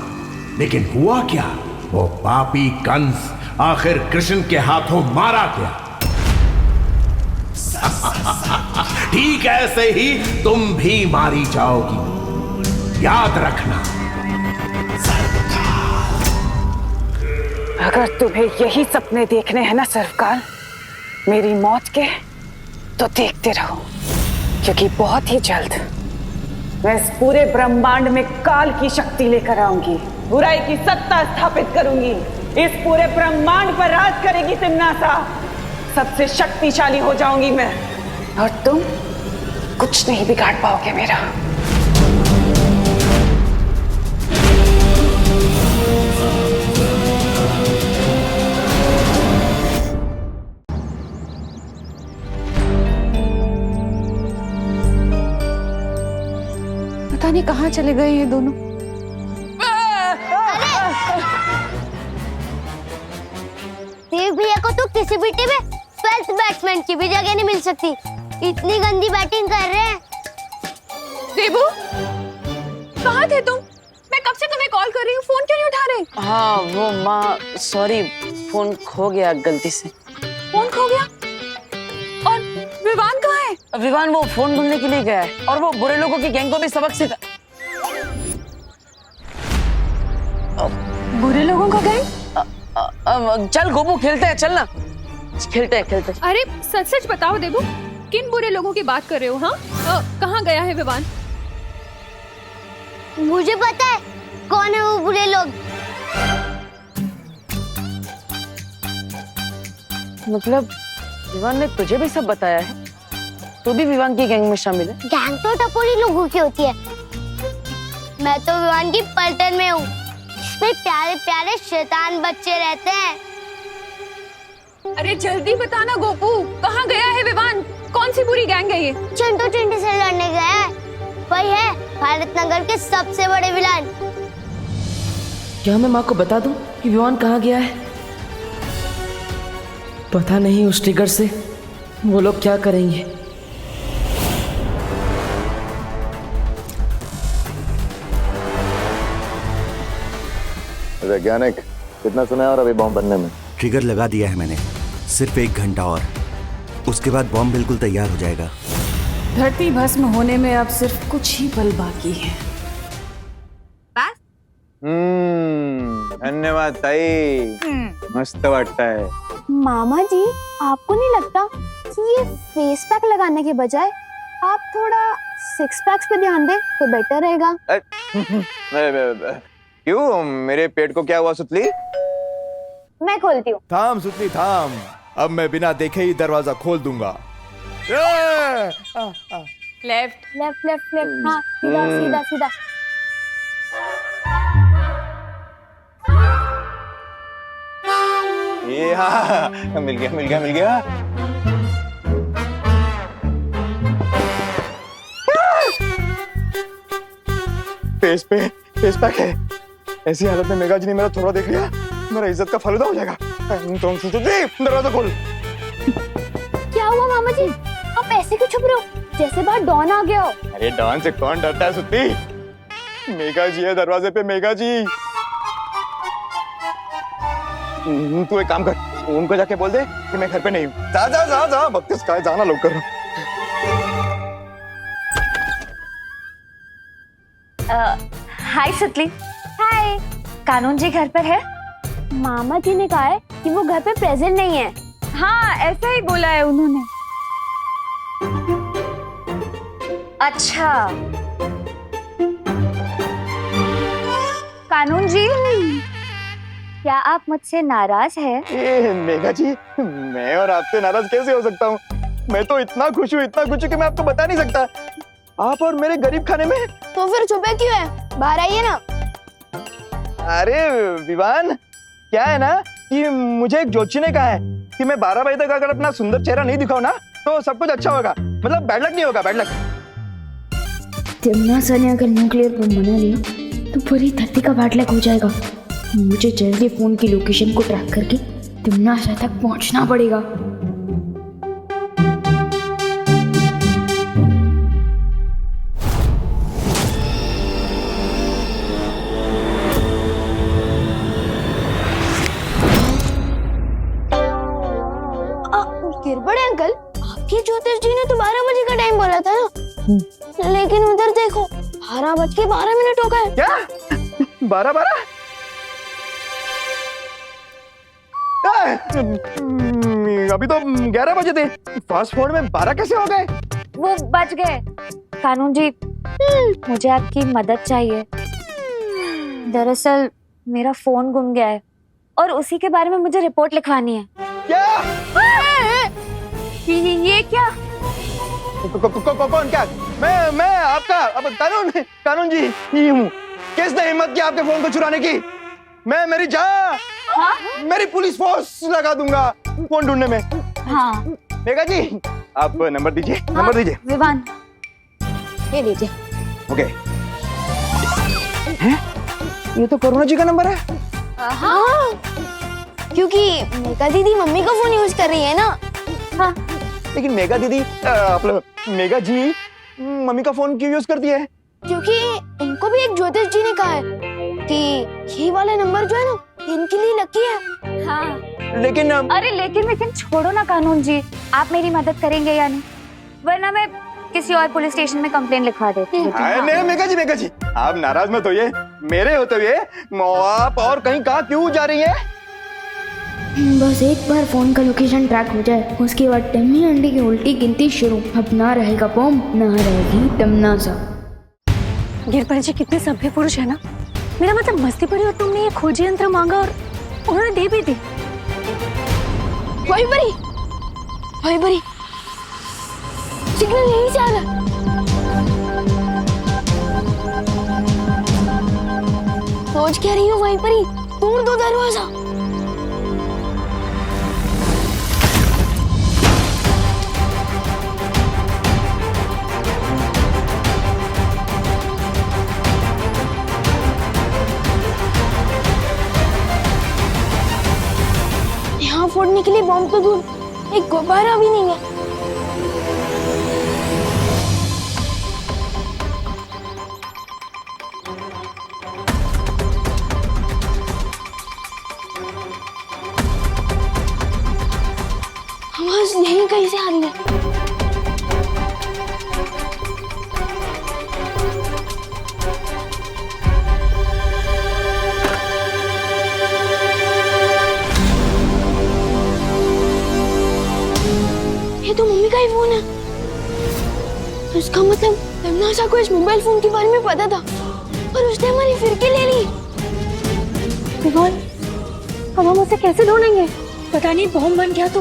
लेकिन हुआ क्या? वो पापी कंस आखिर कृष्ण के हाथों मारा गया। ठीक ऐसे ही तुम भी मारी जाओगी, याद रखना। अगर तुम्हें यही सपने देखने हैं ना सर्वकाल, मेरी मौत के, तो देखते रहो, क्योंकि बहुत ही जल्द मैं इस पूरे ब्रह्मांड में काल की शक्ति लेकर आऊंगी, बुराई की सत्ता स्थापित करूंगी, इस पूरे ब्रह्मांड पर राज करेगी तिमनासा, सबसे शक्तिशाली हो जाऊंगी मैं, और तुम कुछ नहीं बिगाड़ पाओगे मेरा। पता नहीं कहाँ चले गए ये दोनों। देव भैया को तो किसी भी टीम में 12th बैट्समैन की भी जगह नहीं मिल सकती, इतनी गंदी बैटिंग कर रहे हैं। देबू, कहाँ थे तुम? मैं कब से तुम्हें कॉल कर रही हूँ, फोन क्यों नहीं उठा रहे? हाँ वो माँ, सॉरी, फोन खो गया गलती से। फोन खो गया? और विवान कहाँ है? विवान वो फोन ढूंढने के लिए गया है, और वो बुरे लोगों की गैंग को भी सबक सिखा। बुरे लोगों का गैंग? चल गोपू, खेलते हैं, चल ना, खेलते हैं। अरे सच सच बताओ देबू, किन बुरे लोगों की बात कर रहे हो? हाँ, कहाँ गया है विवान? मुझे पता है कौन है वो बुरे लोग। मतलब विवान ने तुझे भी सब बताया है? तू भी विवान की गैंग में शामिल है? गैंग तो टपोरी लोगों की होती है, मैं तो विवान की पलटन में हूँ, इसमें प्यारे प्यारे शैतान बच्चे रहते हैं। अरे जल्दी बताना गोपू, कहाँ गया है विवान? कौन सी बुरी गैंग है ये? चिंटू चिंटी से लड़ने गया है, वही है भारत नगर के सबसे बड़े विलान। क्या मैं माँ को बता दूं कि विवान कहाँ गया है? पता नहीं उस ट्रिगर से वो लोग क्या करेंगे। वैज्ञानिक, कितना सुना है और अभी बॉम्ब बनने में? ट्रिगर लगा दिया है मैंने, सिर्फ 1 घंटा और, उसके बाद बॉम्ब बिल्कुल तैयार हो जाएगा। धरती भस्म होने में अब सिर्फ कुछ ही पल बाकी है। बस? धन्यवाद ताई, मस्त वाटता है। मामा जी, आपको नहीं लगता कि ये फेस पैक लगाने के बजाय आप थोड़ा 6 पैक्स पे ध्यान दें तो बेटर रहेगा? क्यों, मेरे पेट को क्या हुआ सुतली? मैं खोलती हूँ। थाम सुतली थाम, अब मैं बिना देखे ही दरवाजा खोल दूंगा। लेफ्ट लेफ्ट लेफ्ट लेफ्ट, हाँ सीधा सीधा सीधा। ये हाँ, मिल गया। फेस पैक है। ऐसी हालत में मेघा जी ने मेरा थोड़ा देख लिया, मेरा इज्जत का फालूदा हो जाएगा। तुम दरवाजा खोल। क्या हुआ मामा जी, आप ऐसे क्यों छुप रहे हो, जैसे बाहर डॉन आ गया हो? अरे डॉन से कौन डरता है सुत्ती? मेघा जी है दरवाजे पे, मेघा जी। तू एक काम कर, उनको जाके बोल दे कि मैं घर पे नहीं हूँ। जा बत्तीस का जाना लोग कर। हाय सुतली। हाय। कानून जी घर पर है? मामा जी ने कहा है कि वो घर पे प्रेजेंट नहीं है। हाँ ऐसा ही बोला है उन्होंने। अच्छा कानून जी, क्या आप मुझसे नाराज हैं? मेघा जी, मैं और आपसे नाराज कैसे हो सकता हूँ? मैं तो इतना खुश हूँ कि मैं आपको बता नहीं सकता। आप और मेरे गरीब खाने में। तो फिर छुपे क्यों है? बाहर आइए ना। अरे विवान, क्या है ना कि मुझे एक ज्योतिषी ने कहा है कि मैं 12 बजे तक अगर अपना सुंदर चेहरा नहीं दिखाऊं ना तो सब कुछ अच्छा होगा, मतलब बैड लक नहीं होगा, बैड लक। तिम्नासा ने अगर न्यूक्लियर बम बना लिया तो पूरी धरती का बैड लक हो जाएगा। मुझे जल्दी फोन की लोकेशन को ट्रैक करके तिम्नासा तक पहुंचना पड़ेगा। गिरबड़े अंकल, आपके ज्योतिष जी ने तो 12 बजे का टाइम बोला था ना, लेकिन उधर देखो 12:12 हो गए। क्या 12? अभी तो 11 बजे थे, फास्ट फॉरवर्ड में 12 कैसे हो गए? वो बच गए। कानून जी, मुझे आपकी मदद चाहिए। दरअसल मेरा फोन गुम गया है और उसी के बारे में मुझे रिपोर्ट लिखवानी है। क्या? ये क्या? कौन? क्या? मैं आपका कानून जी ही हूँ। किसने हिम्मत की आपके फोन को चुराने की? मैं मेरी जान, मेरी पुलिस फोर्स लगा दूंगा फोन ढूंढने में। हाँ मेघा जी, आप नंबर दीजिए। नंबर दीजिए। विवान, ये लीजिए। ओके। ये तो करुणा जी का नंबर है। हाँ, क्योंकि मेघा दीदी मम्मी का फोन यूज कर रही है ना। हाँ। लेकिन मेघा दीदी मेघा जी मम्मी का फोन क्यों यूज करती है? क्योंकि इनको भी एक ज्योतिष जी ने कहा है कि ये वाला नंबर जो है ना इनके लिए लकी है। हाँ। लेकिन अरे लेकिन छोड़ो ना कानून जी, आप मेरी मदद करेंगे या नहीं? वरना मैं किसी और पुलिस स्टेशन में कंप्लेन लिखवा देती हूँ। नहीं मेघा जी, आप नाराज मत होइए। मेरे होते हुए आप और कहीं कहाँ क्यों जा रही है? बस एक बार फोन का लोकेशन ट्रैक हो जाए, उसके बाद टिम्मी अंडे की उल्टी गिनती शुरू। अब ना रहेगा बम, ना रहेगी तिम्नासा। गिरपल जी कितने सभ्य पुरुष है ना। मेरा मतलब मस्ती पड़ी और तुमने ये खोजी यंत्र मांगा और उन्होंने दे भी दी। वही बड़ी सिग्नल यहीं से आ रहा। सोच क्या रही हो वहीं पर ही? तोड़ दो दरवाजा। यहाँ फोड़ने के लिए बम तो दूर, एक गुब्बारा भी नहीं है। आवाज यहीं कहीं से आ रही है। ये तो मम्मी का ही फोन है। इसका मतलब तिम्नासा को इस मोबाइल फोन के बारे में पता था और उसने हमारी फिरकी ले ली। अब हम उसे कैसे ढूंढेंगे? पता नहीं बम बन गया तो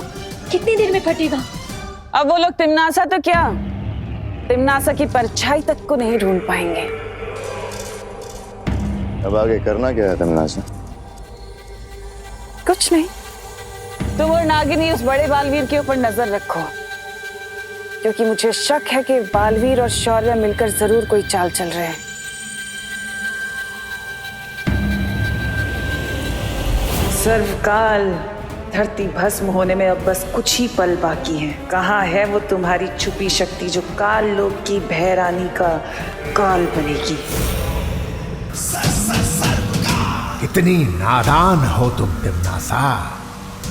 कितनी देर में फटेगा। अब वो लोग तिम्नासा तो क्या, तिम्नासा की परछाई तक को नहीं ढूंढ पाएंगे। अब आगे करना क्या है तिम्नासा? कुछ नहीं, तुम और नागिनी उस बड़े बालवीर के ऊपर नजर रखो, क्योंकि मुझे शक है कि बालवीर और शौर्य मिलकर जरूर कोई चाल चल रहे हैं। सर्वकाल, धरती भस्म होने में अब बस कुछ ही पल बाकी हैं। कहाँ है वो तुम्हारी छुपी शक्ति जो काल लोक की भैरानी का काल बनेगी? कितनी नादान हो तुम तिम्नासा।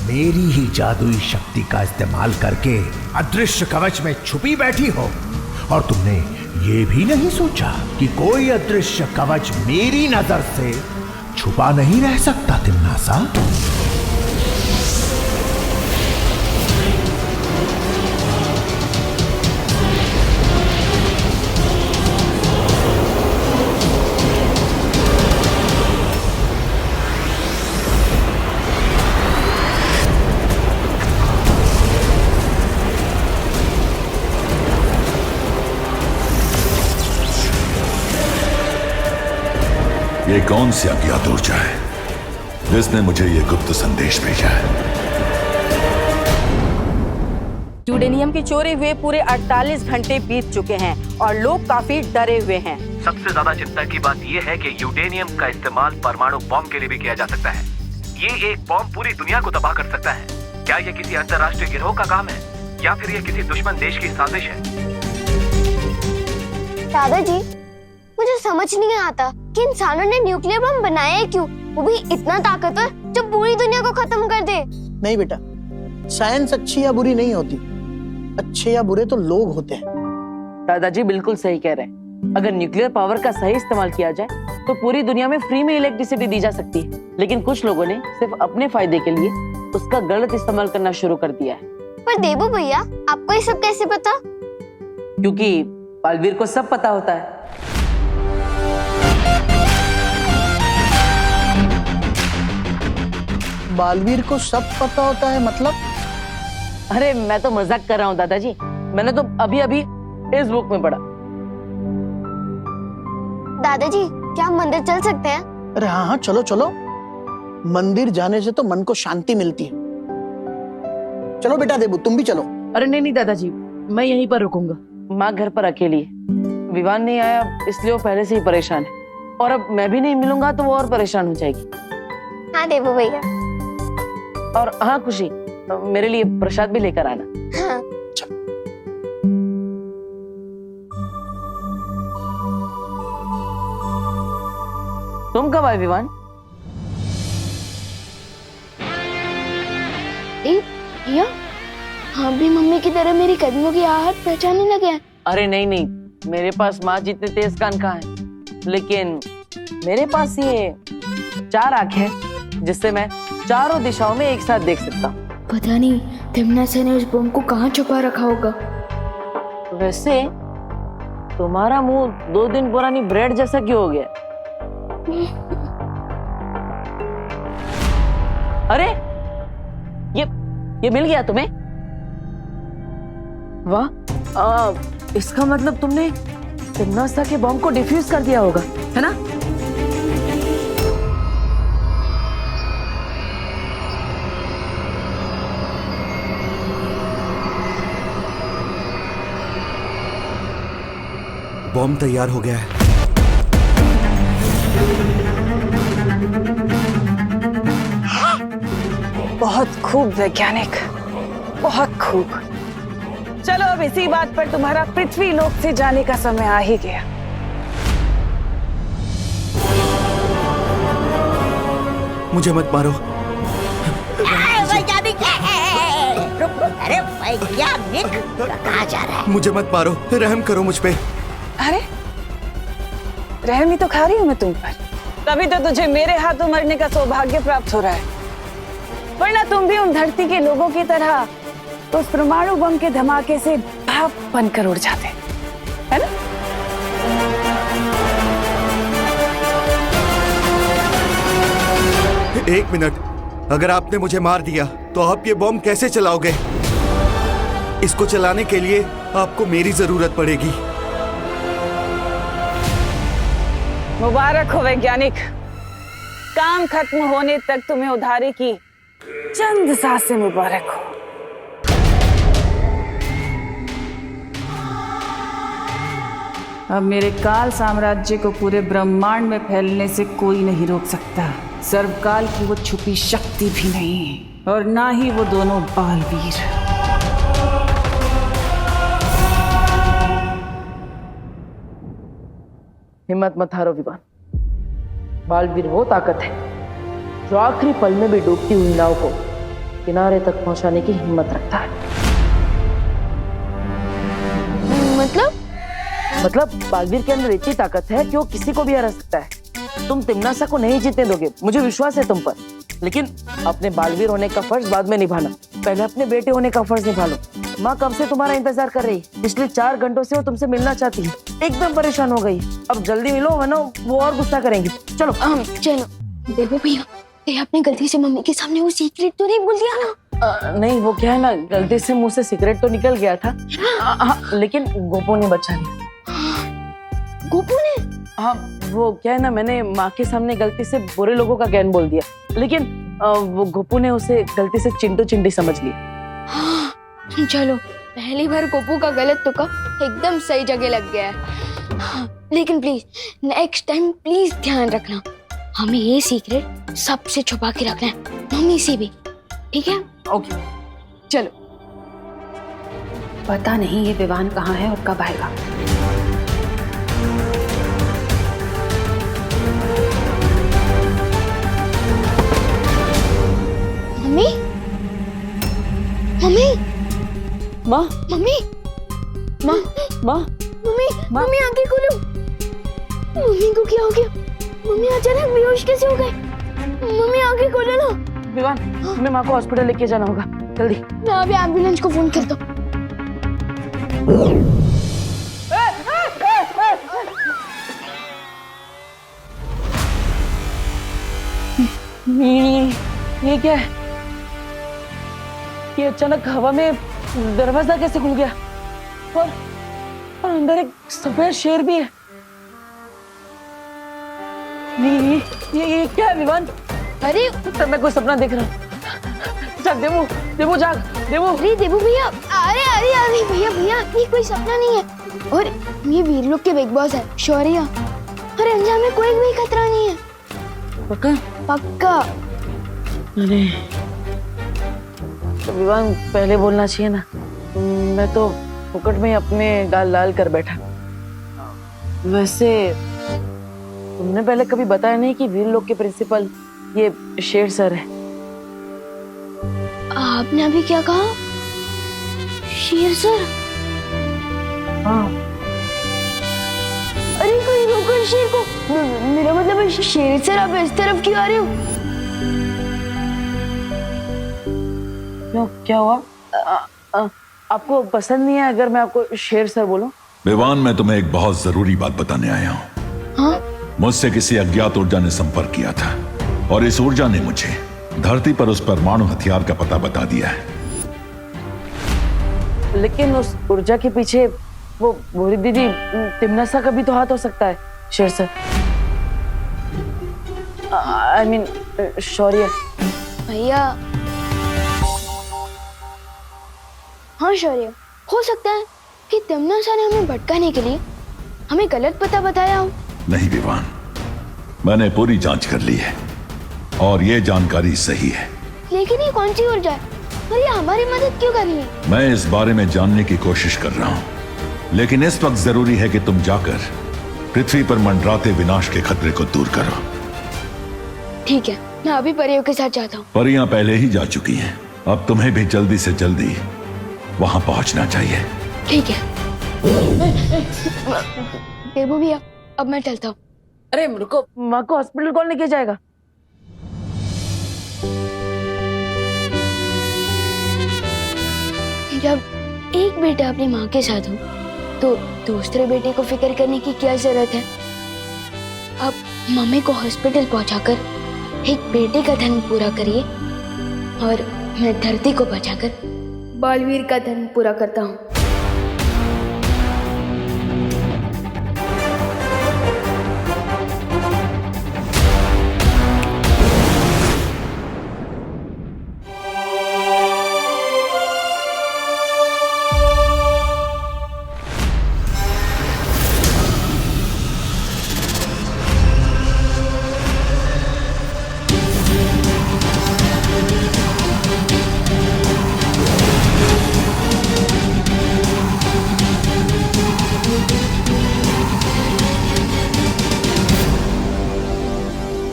मेरी ही जादुई शक्ति का इस्तेमाल करके अदृश्य कवच में छुपी बैठी हो और तुमने ये भी नहीं सोचा कि कोई अदृश्य कवच मेरी नजर से छुपा नहीं रह सकता तिम्नासा। ये कौन सी अज्ञात ऊर्जा है जिसने मुझे ये गुप्त संदेश भेजा है? यूरेनियम की चोरी हुए पूरे 48 घंटे बीत चुके हैं और लोग काफी डरे हुए हैं। सबसे ज्यादा चिंता की बात यह है कि यूरेनियम का इस्तेमाल परमाणु बॉम्ब के लिए भी किया जा सकता है। ये एक बॉम्ब पूरी दुनिया को तबाह कर सकता है। क्या ये किसी अंतर्राष्ट्रीय गिरोह का काम है या फिर ये किसी दुश्मन देश की साजिश है? दादाजी, मुझे समझ नहीं आता कि इंसानों ने न्यूक्लियर बम बनाया है क्यों, वो भी इतना ताकतवर जो पूरी दुनिया को खत्म कर दे। नहीं बेटा, साइंस अच्छी या बुरी नहीं होती, अच्छे या बुरे तो लोग होते हैं। दादाजी बिल्कुल सही कह रहे हैं। अगर न्यूक्लियर पावर का सही इस्तेमाल किया जाए तो पूरी दुनिया में फ्री में इलेक्ट्रिसिटी दी जा सकती है, लेकिन कुछ लोगों ने सिर्फ अपने फायदे के लिए उसका गलत इस्तेमाल करना शुरू कर दिया है। पर देबू भैया, आपको ये सब कैसे पता? क्योंकि बालवीर को सब पता होता है। बालवीर को सब पता होता है मतलब? अरे मैं तो मजाक कर रहा हूँ दादाजी, मैंने तो अभी अभी इस बुक में पढ़ा। दादाजी, क्या हम मंदिर चल सकते हैं? अरे हाँ हाँ, चलो चलो। मंदिर जाने से तो मन को शांति मिलती है। चलो बेटा देबू, तुम भी चलो। अरे नहीं नहीं दादाजी, मैं यहीं पर रुकूंगा। माँ घर पर अकेली है, विवान नहीं आया इसलिए वो पहले से ही परेशान है, और अब मैं भी नहीं मिलूंगा तो वो और परेशान हो जाएगी। हाँ देबू भैया। और हाँ खुशी, मेरे लिए प्रसाद भी लेकर आना। हाँ। तुम कब आए विवान? भैया, हाँ भी मम्मी की तरह मेरी कदमों की आहट पहचानने लगे हैं। अरे नहीं नहीं, मेरे पास माँ जितने तेज कान कहाँ है, लेकिन मेरे पास ये 4 आंखें हैं जिससे मैं चारों दिशाओं में एक साथ देख सकता हूँ। पता नहीं तिम्नासा ने उस बम को कहाँ छुपा रखा होगा। वैसे तुम्हारा मुंह 2 दिन पुरानी ब्रेड जैसा क्यों हो गया? अरे ये मिल गया तुम्हें? वाह, इसका मतलब तुमने तिम्नासा के बॉम्ब को डिफ्यूज कर दिया होगा, है ना? बॉम्ब तैयार हो गया है। बहुत खूब वैज्ञानिक, बहुत खूब। चलो अब इसी बात पर तुम्हारा पृथ्वी लोक से जाने का समय आ ही गया। मुझे मत मारो। वैज्ञानिक, अरे वैज्ञानिक कहाँ जा रहा है? मुझे मत मारो, रहम करो मुझ पे। अरे रहम ही तो खा रही हूँ मैं तुम पर, तभी तो तुझे मेरे हाथों मरने का सौभाग्य प्राप्त हो रहा है, वरना तुम भी उन धरती के लोगों की तरह उस परमाणु बम के धमाके से भाप बनकर उड़ जाते, है ना? एक मिनट, अगर आपने मुझे मार दिया तो आप ये बॉम्ब कैसे चलाओगे? इसको चलाने के लिए आपको मेरी जरूरत पड़ेगी। मुबारक हो वैज्ञानिक, काम खत्म होने तक तुम्हें उधारी की चंद सांसें मुबारक हो। अब मेरे काल साम्राज्य को पूरे ब्रह्मांड में फैलने से कोई नहीं रोक सकता। सर्वकाल की वो छुपी शक्ति भी नहीं, और ना ही वो दोनों बालवीर। हिम्मत मत हारो विवान। बालवीर वो ताकत है जो आखिरी पल में भी डूबती हुई नाव को किनारे तक पहुंचाने की हिम्मत रखता है। मतलब मतलब बालवीर के अंदर इतनी ताकत है कि वो किसी को भी हरा सकता है। तुम तिमनासा को नहीं जीतने दोगे, मुझे विश्वास है तुम पर। लेकिन अपने बालवीर होने का फर्ज बाद में निभाना, पहले अपने बेटे होने का फर्ज निभा लो। माँ कब से तुम्हारा इंतजार कर रही है, पिछले 4 घंटों से वो तुमसे मिलना चाहती है, एकदम परेशान हो गई। अब जल्दी मिलो वरना वो और गुस्सा करेंगी। चलो चलो। देखो भैया, ये आपने गलती से मम्मी के सामने वो सीक्रेट तो नहीं बोल दिया ना? नहीं, वो क्या है ना, गलती से मुंह से सिगरेट तो निकल गया था। लेकिन गोपू ने बचा लिया। गोपू ने? हाँ, वो क्या है ना, मैंने माँ के सामने गलती से बुरे लोगों का ज्ञान बोल दिया, लेकिन वो गोपू ने उसे गलती से चिंटू चिंटी समझ लिया। चलो, पहली बार गोपू का गलत तुक्का एकदम सही जगह लग गया है। हाँ, लेकिन प्लीज नेक्स्ट टाइम प्लीज ध्यान रखना, हमें ये सीक्रेट सबसे छुपा के रखना है, मम्मी से भी, ठीक है? ओके चलो। पता नहीं ये विवान कहाँ है और कब आएगा। मम्मी, मम्मी, माँ, मम्मी, माँ, माँ, मम्मी, मम्मी आंखें खोलो। मम्मी को क्या हो गया? मम्मी अचानक बेहोश कैसे हो गए? मम्मी आंखें खोलो ना। विवान, हमें माँ को हॉस्पिटल लेके जाना होगा, जल्दी। मैं अभी एम्बुलेंस को फोन करता हूँ। ये क्या है? ये अचानक हवा में दरवाजा कैसे खुल गया? और अंदर एक सफेद शेर भी है। ये क्या है विवान? अरे तो मैं कोई सपना देख रहा हूँ। जाग देवू, देवू जाग, देवू। अरे देवू भैया, अरे अरे अरे भैया भैया, ये कोई सपना नहीं है, और ये वीरलोक के बिग बॉस है शौर्य, और अंजाम में कोई भी खतरा नहीं है। पक्का? पक्का। अरे तो विवान पहले बोलना चाहिए ना, मैं तो फुकट में अपने गाल लाल कर बैठा। वैसे तुमने पहले कभी बताया नहीं कि वीरलोक के प्रिंसिपल ये शेर सर है। आपने अभी क्या कहा? शेर सर? हाँ। अरे कोई रोको शेर को, मेरा मतलब है शेर सर, आप इस तरफ क्यों आ रहे हो? क्यों, क्या हुआ? आपको पसंद नहीं है अगर मैं आपको शेर सर बोलूं? विवान, मैं तुम्हें एक बहुत जरूरी बात बताने आया हूँ। हाँ? मुझसे किसी अज्ञात ऊर्जा ने संपर्क किया था, और इस ऊर्जा ने मुझे धरती पर उस परमाणु हथियार का पता बता दिया है। लेकिन उस ऊर्जा के पीछे वो भूरी दीदी तिमनासा का भी तो हाथ हो सकता है शेर सर। आई मीन शौर्य। भैया, हाँ शौर्य, हो सकता है कि तिमनासा ने हमें भटकाने के लिए हमें गलत पता बताया हो। नहीं विवान, मैंने पूरी जांच कर ली है और ये जानकारी सही है। लेकिन ये कौन सी ऊर्जा है और ये हमारी मदद क्यों कर रही है? मैं इस बारे में जानने की कोशिश कर रहा हूँ, लेकिन इस वक्त जरूरी है कि तुम जाकर पृथ्वी पर मंडराते विनाश के खतरे को दूर करो। ठीक है, मैं अभी परियों के साथ जाता हूँ। परियां पहले ही जा चुकी हैं, अब तुम्हें भी जल्दी से जल्दी वहां पहुंचना चाहिए। ठीक है देवू भैया, अब मैं चलता हूँ। अरे रुको, माँ को हॉस्पिटल कौन लेके जाएगा? जब एक बेटा अपनी माँ के साथ हो तो दूसरे बेटे को फिक्र करने की क्या जरूरत है? अब मम्मी को हॉस्पिटल पहुंचाकर एक बेटे का धन पूरा करिए, और मैं धरती को बचाकर बालवीर का धन पूरा करता हूँ।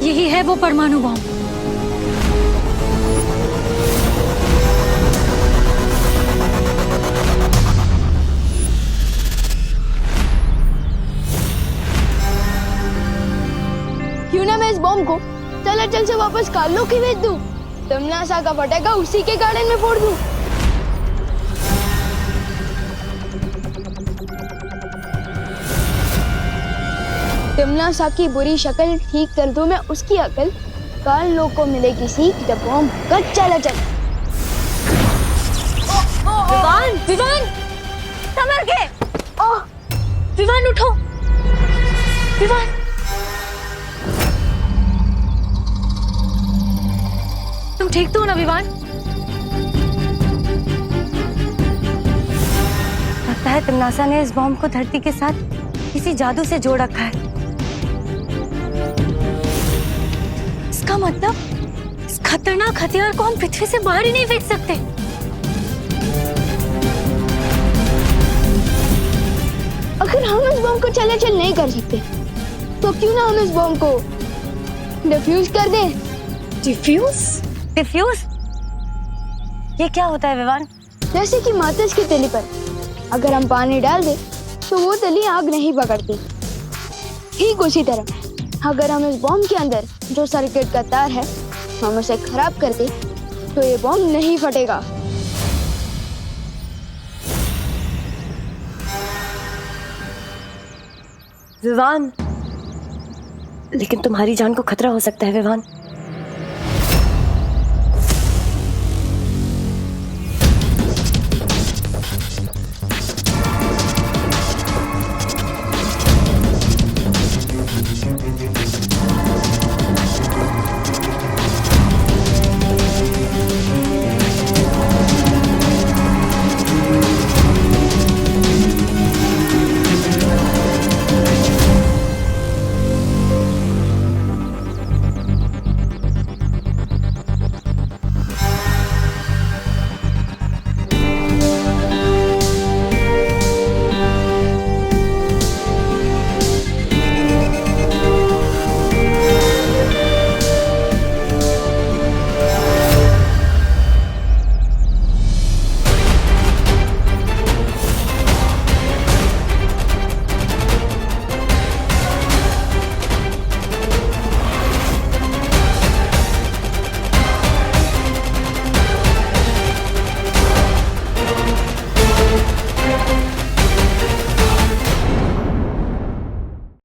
यही है वो परमाणु बम। वापस कालो की भेज दूं? तमनासा का पटाखा उसी के गार्डन में फोड़ दूं? तमनासा की बुरी शक्ल ठीक कर दूं मैं उसकी अकल, काल लोग को मिलेगी सीख द बॉम्ब कट चला चल। विवान, विवान, संभल के। विवान उठो, विवान। तुम ठीक तो हो ना विवान? लगता है तमनासा ने इस बॉम्ब को धरती के साथ किसी जादू से जोड़ रखा है। इसका मतलब इस खतरनाक हथियार को हम पृथ्वी से बाहर ही नहीं फेंक सकते। अगर हम इस बॉम्ब को चलाचल नहीं कर सकते तो क्यों ना हम इस बॉम्ब को डिफ्यूज कर दें? डिफ्यूज? डिफ्यूज? ये क्या होता है विवान? जैसे कि माचिस की तिली पर अगर हम पानी डाल दें तो वो तिली आग नहीं पकड़ती, ठीक उसी तरह अगर हम इस बॉम्ब के अंदर जो सर्किट का तार है हम उसे खराब कर दें तो ये बॉम्ब नहीं फटेगा। विवान, लेकिन तुम्हारी जान को खतरा हो सकता है विवान।